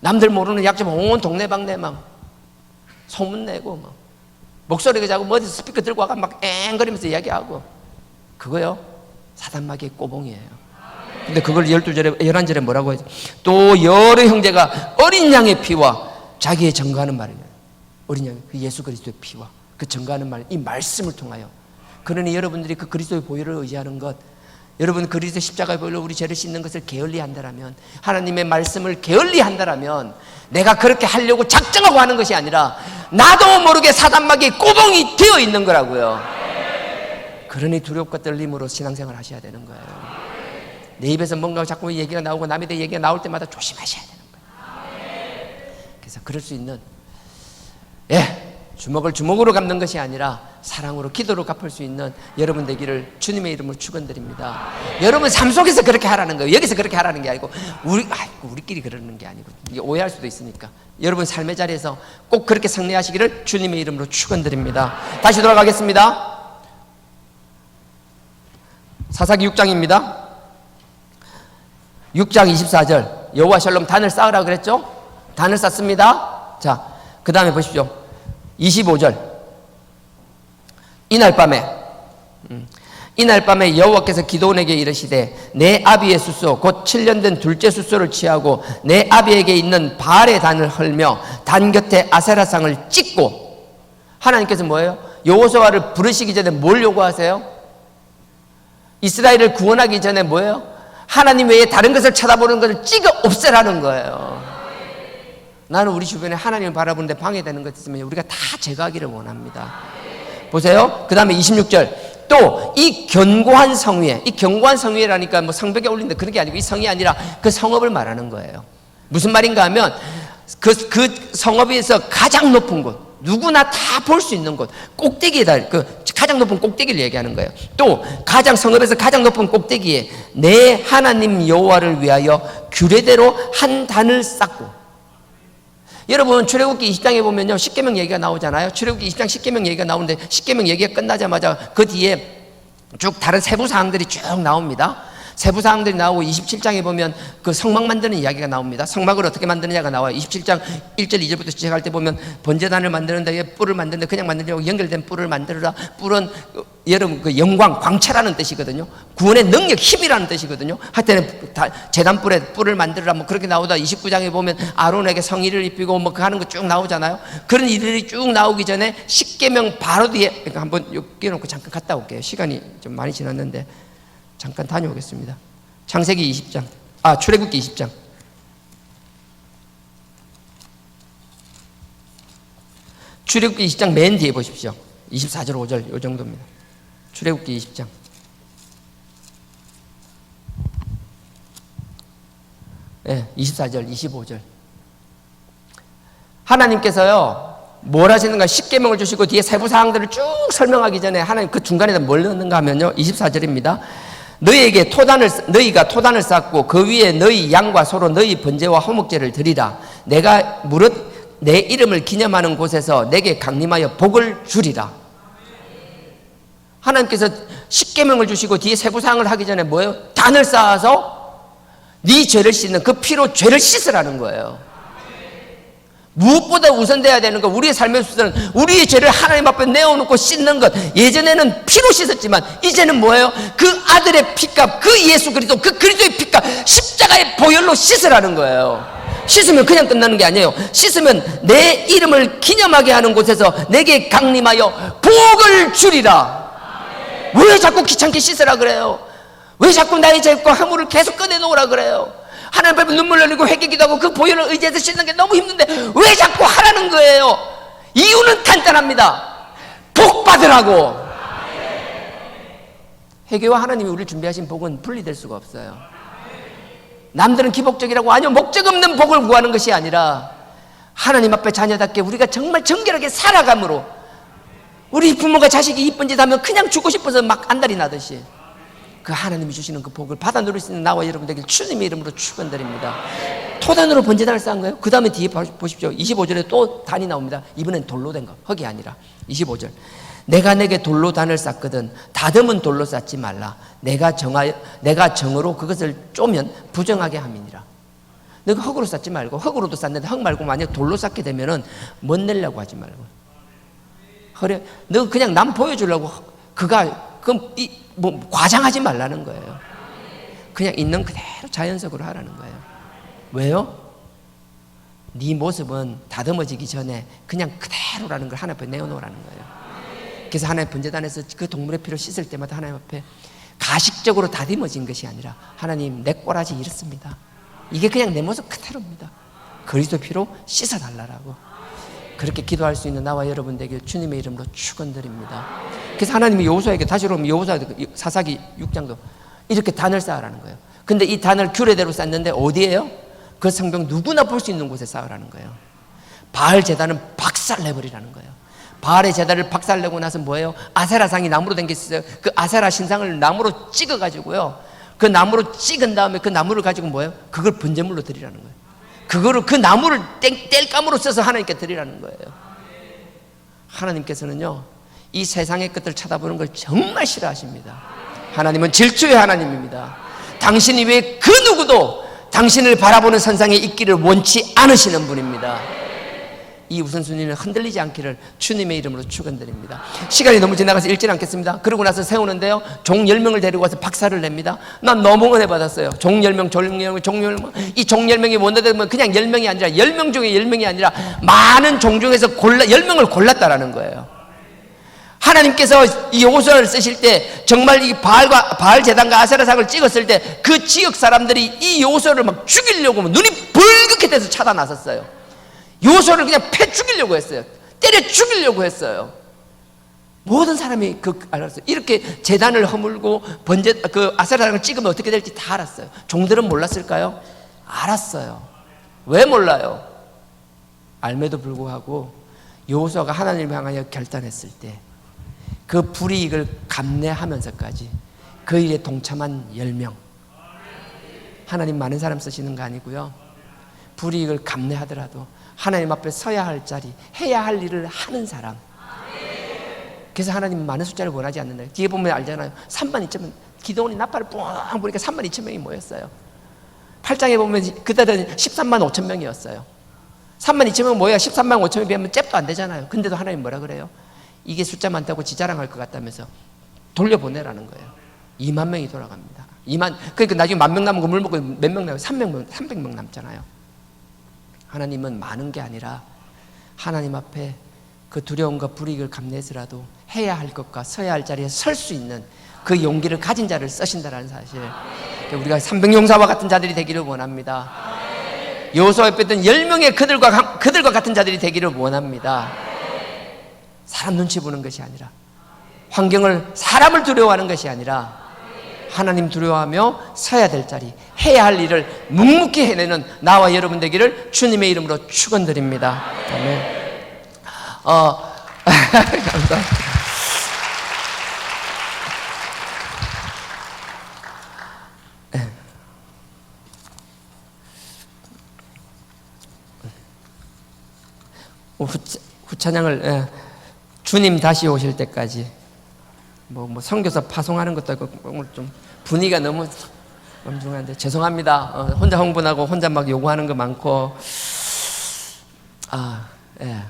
남들 모르는 약점 온 동네방네 막 소문내고 막 목소리가 자고 뭐 어디 스피커 들고 와가 막 앵거리면서 이야기하고 그거요 사단마귀의 꼬봉이에요. 근데 그걸 12절에 11절에 뭐라고 해요? 또 여러 형제가 어린 양의 피와 자기의 증거하는 말이에요. 어린 양, 그 예수 그리스도의 피와 그 증거하는 말, 이 말씀을 통하여. 그러니 여러분들이 그 그리스도의 보혈을 의지하는 것, 여러분 그리스도의 십자가의 보혈로 우리 죄를 씻는 것을 게을리 한다라면, 하나님의 말씀을 게을리 한다라면, 내가 그렇게 하려고 작정하고 하는 것이 아니라 나도 모르게 사단마귀의 꼬봉이 되어 있는 거라고요. 그러니 두렵고 떨림으로 신앙생활 하셔야 되는 거예요. 내 입에서 뭔가 자꾸 얘기가 나오고 남에 대해 얘기가 나올 때마다 조심하셔야 되는 거예요. 그래서 그럴 수 있는 주먹을 주먹으로 갚는 것이 아니라 사랑으로 기도로 갚을 수 있는 여러분 되기를 주님의 이름으로 축원드립니다. 여러분 삶 속에서 그렇게 하라는 거예요. 여기서 그렇게 하라는 게 아니고 우리끼리 그러는 게 아니고 이게 오해할 수도 있으니까 여러분 삶의 자리에서 꼭 그렇게 승리하시기를 주님의 이름으로 축원드립니다. 다시 돌아가겠습니다. 사사기 6장입니다. 6장 24절 여호와 샬롬 단을 쌓으라 그랬죠? 단을 쌓습니다. 자, 그 다음에 보십시오. 25절 이날 밤에 여호와께서 기드온에게 이르시되 내 아비의 숫소 곧 7년 된 둘째 숫소를 취하고 내 아비에게 있는 바알의 단을 헐며 단 곁에 아세라상을 찍고. 하나님께서 뭐예요? 여호수아를 부르시기 전에 뭘 요구하세요? 이스라엘을 구원하기 전에 뭐예요? 하나님 외에 다른 것을 쳐다보는 것을 찍어 없애라는 거예요. 나는 우리 주변에 하나님을 바라보는데 방해되는 것 있으면 우리가 다 제거하기를 원합니다. 보세요. 그 다음에 26절 또 이 견고한 성 위에, 이 견고한 성 위에라니까 뭐 성벽에 올린다 그런 게 아니고 이 성이 아니라 그 성읍을 말하는 거예요. 무슨 말인가 하면 그 성읍에서 가장 높은 곳, 누구나 다 볼 수 있는 곳, 꼭대기에다 그 가장 높은 꼭대기를 얘기하는 거예요. 또 성읍에서 가장 높은 꼭대기에 내 하나님 여호와를 위하여 규례대로 한 단을 쌓고. 여러분 출애굽기 20장에 보면요 십계명 얘기가 나오잖아요. 출애굽기 20장 십계명 얘기가 나오는데 십계명 얘기가 끝나자마자 그 뒤에 쭉 다른 세부 사항들이 쭉 나옵니다. 세부 사항들이 나오고 27장에 보면 그 성막 만드는 이야기가 나옵니다. 성막을 어떻게 만드느냐가 나와요. 27장 1절 2절부터 시작할 때 보면 번제단을 만드는데 뿔을 만드는데 그냥 만들려고 연결된 뿔을 만들어라. 뿔은 여러분 그 영광, 광채라는 뜻이거든요. 구원의 능력, 힘이라는 뜻이거든요. 하여튼 제단 뿔을 만들어라 뭐 그렇게 나오다 29장에 보면 아론에게 성의를 입히고 뭐 그 하는 거 쭉 나오잖아요. 그런 일들이 쭉 나오기 전에 십계명 바로 뒤에 그러니까 한번 끼워놓고 잠깐 갔다 올게요. 시간이 좀 많이 지났는데 잠깐 다녀오겠습니다. 창세기 20장, 출애굽기 20장. 출애굽기 20장 맨 뒤에 보십시오. 24절 5절 이 정도입니다. 출애굽기 20장. 네, 24절, 25절. 하나님께서요, 뭘 하시는가? 십계명을 주시고 뒤에 세부 사항들을 쭉 설명하기 전에 하나님 그 중간에다 뭘 넣는가 하면요, 24절입니다. 너희가 토단을 쌓고 그 위에 너희 양과 소로 너희 번제와 화목제를 드리라. 내가 무릇 내 이름을 기념하는 곳에서 내게 강림하여 복을 주리라. 하나님께서 십계명을 주시고 뒤에 세부사항을 하기 전에 뭐예요? 단을 쌓아서 네 죄를 씻는 그 피로 죄를 씻으라는 거예요. 무엇보다 우선돼야 되는 것, 우리의 삶의 수단은 우리의 죄를 하나님 앞에 내어놓고 씻는 것. 예전에는 피로 씻었지만 이제는 뭐예요? 그 아들의 피값, 그 예수 그리스도, 그 그리스도의 피값, 십자가의 보혈로 씻으라는 거예요. 씻으면 그냥 끝나는 게 아니에요. 씻으면 내 이름을 기념하게 하는 곳에서 내게 강림하여 복을 주리라. 왜 자꾸 귀찮게 씻으라 그래요? 왜 자꾸 나의 죄과 허물을 계속 꺼내놓으라 그래요? 하나님 앞에 눈물 흘리고 회개기도 하고 그 보혈을 의지해서 씻는 게 너무 힘든데 왜 자꾸 하라는 거예요? 이유는 간단합니다. 복 받으라고. 회개와 하나님이 우리를 준비하신 복은 분리될 수가 없어요. 남들은 기복적이라고 아니요, 목적 없는 복을 구하는 것이 아니라 하나님 앞에 자녀답게 우리가 정말 정결하게 살아감으로, 우리 부모가 자식이 이쁜 짓 하면 그냥 주고 싶어서 막 안달이 나듯이 그 하나님이 주시는 그 복을 받아 누릴 수 있는 나와 여러분 되길 주님의 이름으로 축원드립니다. 토단으로 번제단을 쌓은 거예요. 그 다음에 뒤에 보십시오. 25절에 또 단이 나옵니다. 이번엔 돌로 된 거, 흙이 아니라. 25절. 내가 내게 돌로 단을 쌓거든 다듬은 돌로 쌓지 말라. 내가 정으로 그것을 쪼면 부정하게 함이니라. 너가 흙으로 쌓지 말고, 흙으로도 쌓는데 흙 말고 만약 돌로 쌓게 되면은 못 내려고 하지 말고. 그래, 너 그냥 남 보여주려고 그럼 뭐 과장하지 말라는 거예요. 그냥 있는 그대로 자연적으로 하라는 거예요. 왜요? 네 모습은 다듬어지기 전에 그냥 그대로라는 걸 하나님 앞에 내어놓으라는 거예요. 그래서 하나님 번제단에서 그 동물의 피를 씻을 때마다 하나님 앞에 가식적으로 다듬어진 것이 아니라 하나님 내 꼬라지 이렇습니다. 이게 그냥 내 모습 그대로입니다. 그리스도 피로 씻어달라고. 그렇게 기도할 수 있는 나와 여러분 되길 주님의 이름으로 축원드립니다. 그래서 하나님이 여호수아에게 다시 오면 여호수아 사사기 6장도 이렇게 단을 쌓으라는 거예요. 근데 이 단을 규례대로 쌓는데 어디예요? 그 성벽 누구나 볼 수 있는 곳에 쌓으라는 거예요. 바알 제단은 박살내버리라는 거예요. 바알의 제단을 박살내고 나서 뭐예요? 아세라상이 나무로 된 게 있어요. 그 아세라 신상을 나무로 찍어가지고요, 그 나무로 찍은 다음에 그 나무를 가지고 뭐예요? 그걸 번제물로 드리라는 거예요. 그거를, 그 나무를 뗄감으로 써서 하나님께 드리라는 거예요. 하나님께서는요, 이 세상의 것들 쳐다보는 걸 정말 싫어하십니다. 하나님은 질투의 하나님입니다. 당신 이외에 그 누구도 당신을 바라보는 선상에 있기를 원치 않으시는 분입니다. 이 우선순위는 흔들리지 않기를 주님의 이름으로 축원드립니다. 시간이 너무 지나가서 읽지는 않겠습니다. 그러고 나서 세우는데요, 종 10명을 데리고 와서 박사를 냅니다. 난 너무 은혜 받았어요. 종 10명, 종 10명. 이 종 10명이 뭔데 되면 그냥 10명이 아니라 10명 중에 10명이 아니라 많은 종 중에서 10명을 골랐다라는 거예요. 하나님께서 이 여호수아를 쓰실 때 정말 이 바알 제단과 아세라상을 찍었을 때 그 지역 사람들이 이 여호수아를 막 죽이려고 눈이 벌겋게 돼서 차다 나섰어요. 여호수아를 그냥 패 죽이려고 했어요. 때려 죽이려고 했어요. 모든 사람이 알았어요. 이렇게 제단을 허물고 그 아세라상을 찍으면 어떻게 될지 다 알았어요. 종들은 몰랐을까요? 알았어요. 왜 몰라요? 알매도 불구하고 여호수아가 하나님을 향하여 결단했을 때 그 불이익을 감내하면서까지 그 일에 동참한 10명. 하나님 많은 사람 쓰시는 거 아니고요, 불이익을 감내하더라도 하나님 앞에 서야 할 자리, 해야 할 일을 하는 사람. 그래서 하나님은 많은 숫자를 원하지 않는다. 뒤에 보면 알잖아요. 3만 2천, 기도원이 나팔을 뿡 보니까 3만 2천 명이 모였어요. 8장에 보면 그때는 13만 5천 명이었어요. 3만 2천 명 모여야 13만 5천 명에 비하면 잽도 안 되잖아요. 근데도 하나님 뭐라 그래요? 이게 숫자 많다고 지자랑할 것 같다면서 돌려보내라는 거예요. 2만 명이 돌아갑니다. 그러니까 나중에 10,000명 남은 거 물 먹고 몇 명 남아요? 300명 남잖아요. 하나님은 많은 게 아니라 하나님 앞에 그 두려움과 불이익을 감내해서라도 해야 할 것과 서야 할 자리에 설 수 있는 그 용기를 가진 자를 쓰신다는 사실. 우리가 300용사와 같은 자들이 되기를 원합니다. 여호수아 옆에 있던 10명의 그들과 같은 자들이 되기를 원합니다. 사람 눈치 보는 것이 아니라, 사람을 두려워하는 것이 아니라 하나님 두려워하며 서야 될 자리, 해야 할 일을 묵묵히 해내는 나와 여러분 되기를 주님의 이름으로 축원드립니다. 아멘. 감사합니다. 후찬양을 주님 다시 오실 때까지 뭐 선교사 파송하는 것도 아니고 오늘 좀 분위기가 너무 엄중한데 죄송합니다. 혼자 흥분하고 혼자 막 요구하는 거 많고,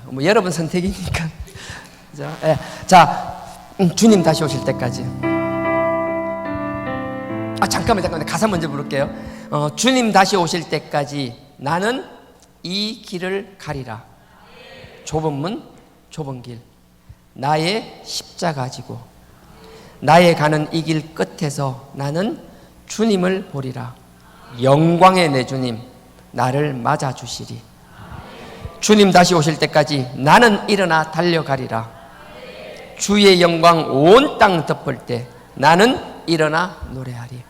뭐 여러분 선택이니까. 자, 주님 다시 오실 때까지. 잠깐만 가사 먼저 부를게요. 주님 다시 오실 때까지 나는 이 길을 가리라. 좁은 문, 좁은 길, 나의 십자가 지고 나의 가는 이 길 끝에서 나는 주님을 보리라. 영광의 내 주님 나를 맞아주시리. 주님 다시 오실 때까지 나는 일어나 달려가리라. 주의 영광 온 땅 덮을 때 나는 일어나 노래하리.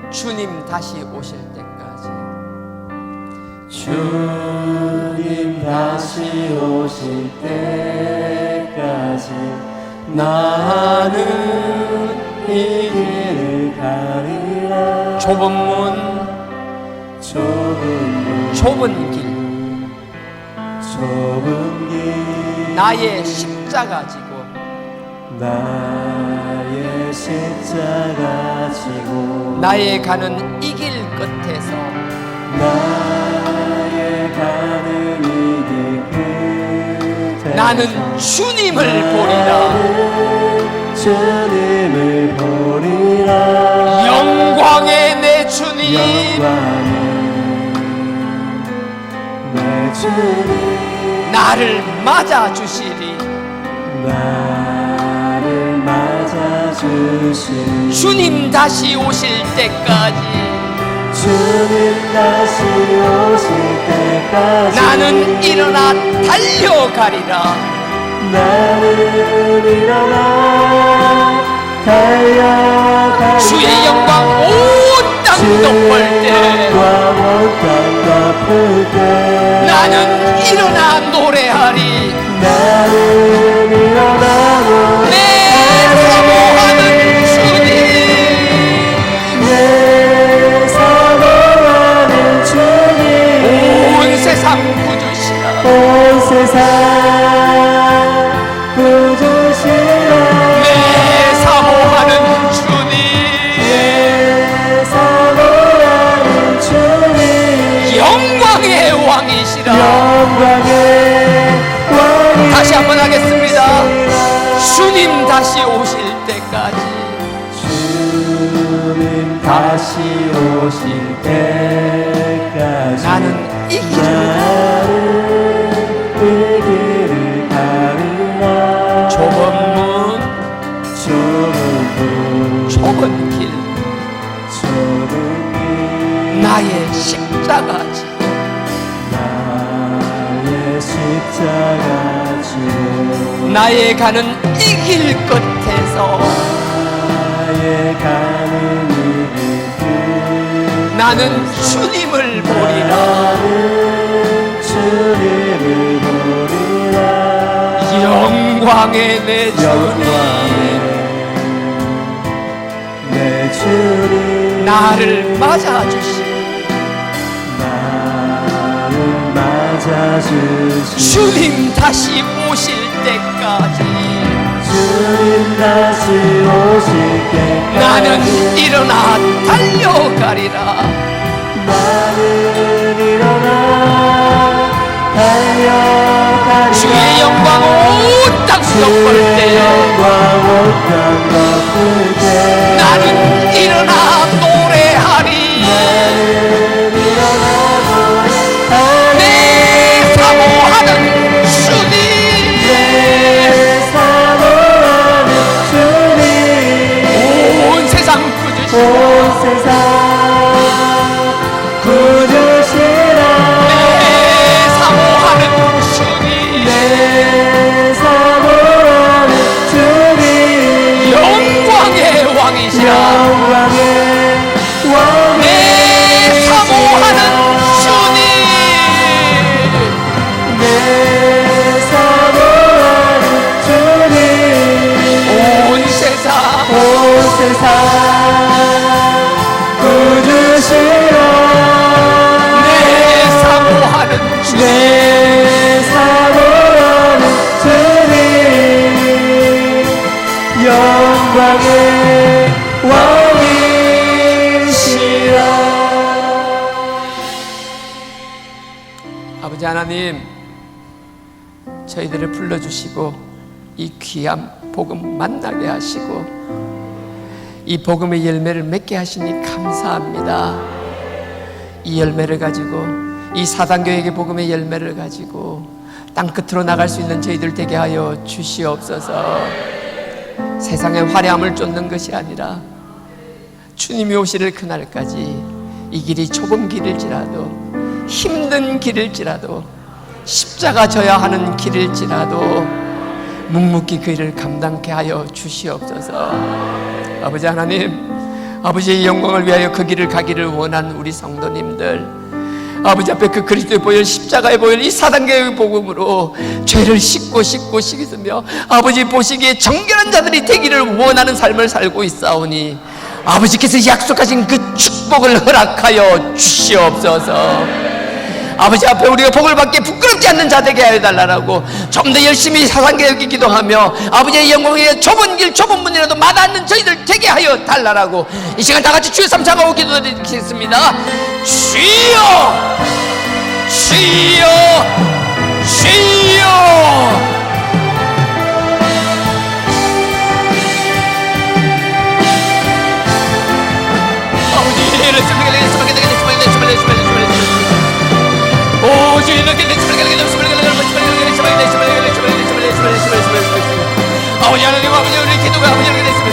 주님 다시 오실 때까지, 주님 다시 오실 때까지 나는 이 길을 가리라. 좁은 문, 좁은 길, 나의 십자가 지고, 나의 십자가 지고, 나의 가는 이 길 끝에서, 나의 가는 이 길 끝에서 나는 주님을 보리라. 주님을 보리라. 영광의 내 주님, 영광의 내 주님 나를 맞아 주시리. 나를 맞아 주시리. 주님 다시 오실 때까지, 주님 다시 오실 때까지 나는 일어나 달려가리라. 나는 일어나 달려가리라. 주의 영광 온 땅 덮을 때 나는 일어나 노래하리. 나는 일어나 내 사모하는 주님, 내 사모하는 주님 온 세상 구주시라. 온 세상 구주시라. 내 사모하는 주님, 내 사모하는 주님 영광의 왕이시라. 영광의 왕이 다시 한번 하겠습니다. 주님 다시 오실 때까지, 주님 다시 오실 때까지 나는 이 길을 이 길을 가리라. 좁은 문, 좁은 길, 나의 십자가 지고, 나의 십자가 지고 나의 가는 이 길 끝에서 나의 가는 이 길 나는 주님을 보리라. 나는 주님을 보리라. 영광의 내 주님, 내 주님 나를 맞아주시. 나를 맞아주시. 주님 다시 오실 때까지 주님 다시 오실 때까지 나는 일어나 달려가리라. 나는 일어나 달려가리라. 주의 영광 온 땅 덮을 때 나는 일어나 노래하리. 내 사모하는 주님, 온 세상 구주시라. 내 사모하는 주님, 영광의 왕이시라. 내 사모하는 주님, 온 세상 구주시라. 내 사모하는 주님, 내 사모하는 주님 영광의 왕이시라. 아버지 하나님, 저희들을 불러주시고 이 귀한 복음 만나게 하시고 이 복음의 열매를 맺게 하시니 감사합니다. 이 열매를 가지고, 이 사단교회의 복음의 열매를 가지고 땅 끝으로 나갈 수 있는 저희들 되게 하여 주시옵소서. 세상의 화려함을 쫓는 것이 아니라 주님이 오시를 그날까지 이 길이 좁은 길일지라도 힘든 길일지라도 십자가 져야 하는 길일지라도 묵묵히 그 일을 감당케 하여 주시옵소서. 아버지 하나님, 아버지의 영광을 위하여 그 길을 가기를 원하는 우리 성도님들, 아버지 앞에 그 그리스도의 보혈, 십자가의 보혈, 이 4단계의 복음으로 죄를 씻으며 아버지 보시기에 정결한 자들이 되기를 원하는 삶을 살고 있사오니 아버지께서 약속하신 그 축복을 허락하여 주시옵소서. 아버지 앞에 우리가 복을 받기에 부끄럽지 않는 자 되게 하여 달라고 좀 더 열심히 4단계 기도하며 아버지의 영광에 좁은 길 좁은 문이라도 마다않는 저희들 되게 하여 달라고 이 시간 다같이 주여 삼창하고 기도드리겠습니다. 주여 주여 주여. 아버지 하나님, 아버지 우리 기도가 아버지 이렇게 됐으면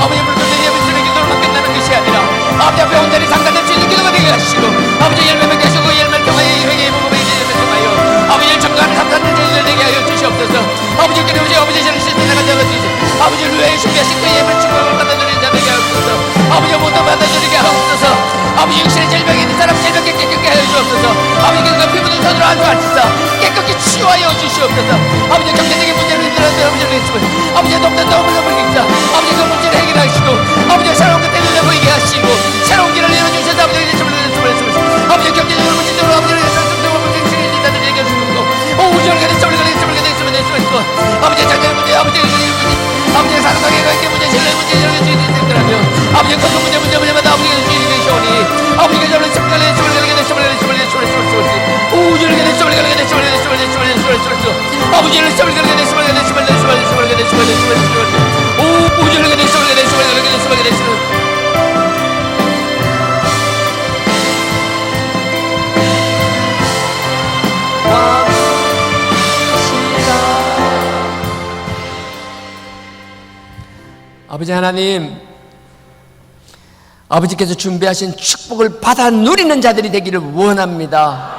아버지 물론의 예배드리는 기도로만 끝나는 것이 아니라 아버지 앞에 온전히 상달될 수 있는 기도가 되게 하시고 아버지 열매 맺게 하시고 열매를 통하여 회개의 복음을 통하여 아버지 일정간을 감사하는 저희들 되게 하여 주시옵소서. 아버지 그리고 아버지 저를 실천하게 하여 주시옵소서. 아버지 루에 준비하신 그 예물 축복을 받아들이는 자 되게 하옵소서. 아버지 모두 받아들이게 하옵소서. 아버지 육신의 질병이 있는 사람 질병 깨끗게 하여 주옵소서. 아버지 그 피부도 손으로 안수하시사 깨끗게 치유하여 주시옵소서. 아버지 경제적인 문제를 들어서 아버지를 했으면 아버지 돕는 도움을 넘기자 아버지 그 문제를 해결하시고 아버지 새로운 끝을 보이게 하시고 새로운 길을 열어주셔서 아버지 아버지 경제적으로 문제적으로 아버지를 아버지 장애 문제, 아버지 사랑하게 관계 문제, 신뢰 문제 이런 게 있더라면 아버지 건강 문제마다 아버지가 주인이 되시오니 아버지가 저를 심각하게 아버지 하나님, 아버지께서 준비하신 축복을 받아 누리는 자들이 되기를 원합니다.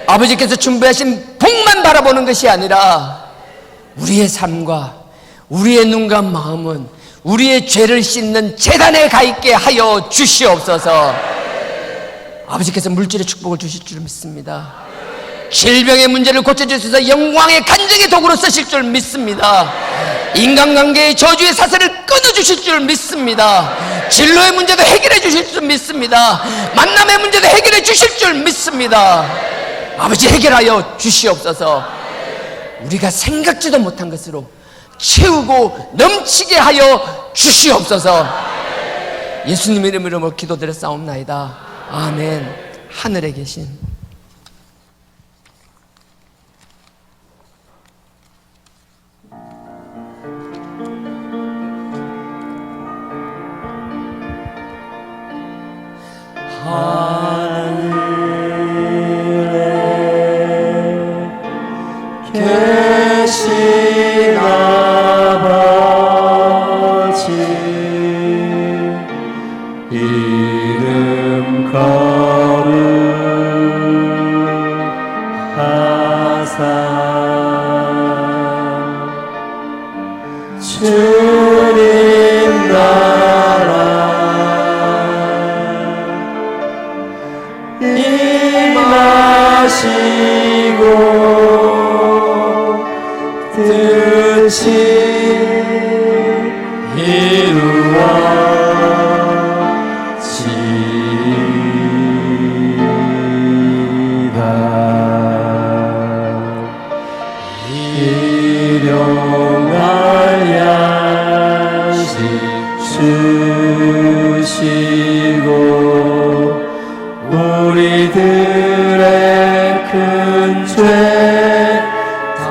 아버지께서 준비하신 복만 바라보는 것이 아니라 우리의 삶과 우리의 눈과 마음은 우리의 죄를 씻는 제단에 가 있게 하여 주시옵소서. 아버지께서 물질의 축복을 주실 줄 믿습니다. 질병의 문제를 고쳐주셔서 영광의 간증의 도구로 쓰실 줄 믿습니다. 인간관계의 저주의 사슬을 끊어주실 줄 믿습니다. 진로의 문제도 해결해 주실 줄 믿습니다. 만남의 문제도 해결해 주실 줄 믿습니다. 아버지 해결하여 주시옵소서. 우리가 생각지도 못한 것으로 채우고 넘치게 하여 주시옵소서. 예수님 이름으로 기도드렸사옵나이다. 아멘. 하늘에 계신 하늘에 계신 아버지 이름 거룩하사 주님 나라 임하시고 뜻이 이루어지이다. 일용할 양식 주시고 우리들의 큰 죄 다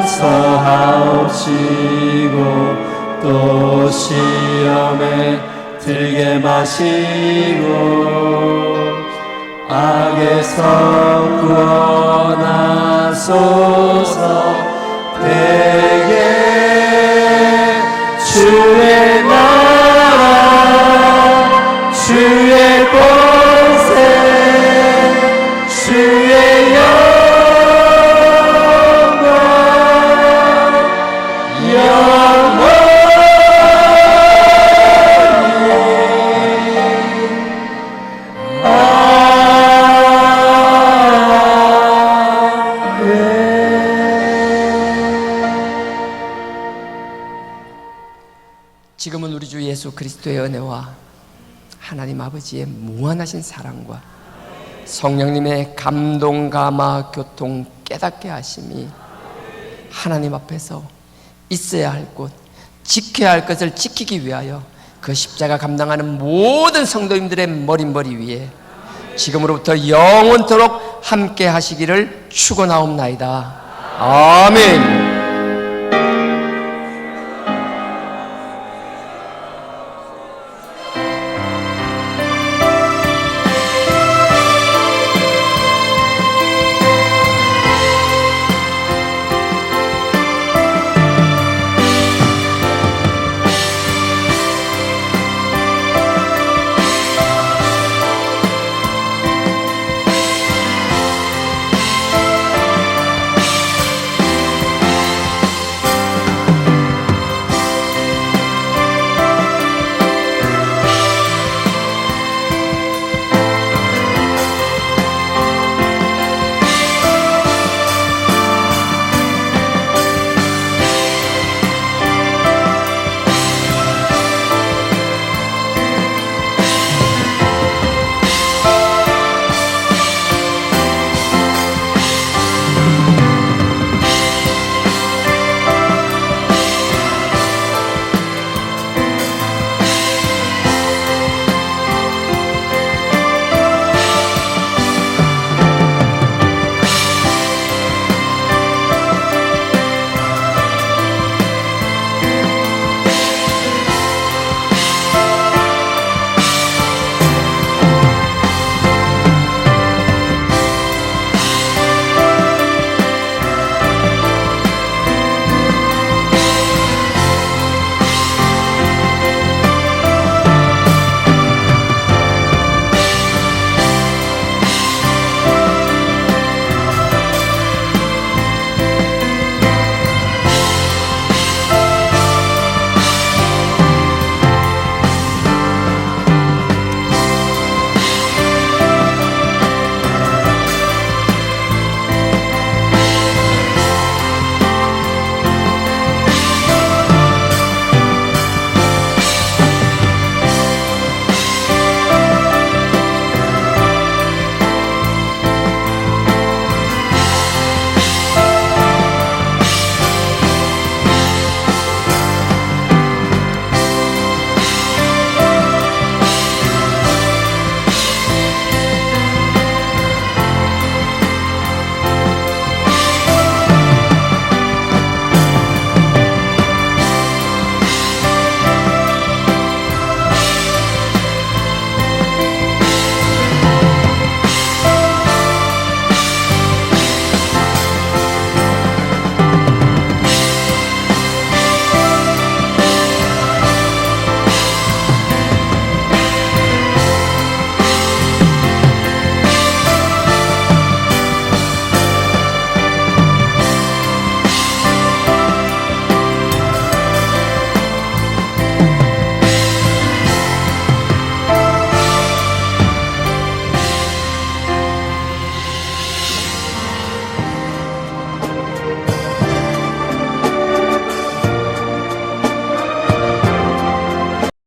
용서하옵시고 또 시험에 들게 마시고 악에서 구원하소서. 대개 주의 나라 주의 권세 주의 영광 지금은 우리 주 예수 그리스도의 은혜와 하나님 아버지의 무한하신 사랑과 성령님의 감동, 감화, 교통, 깨닫게 하심이 하나님 앞에서 있어야 할 곳, 지켜야 할 것을 지키기 위하여 그 십자가 감당하는 모든 성도님들의 머리 위에 지금으로부터 영원토록 함께 하시기를 축원하옵나이다. 아멘.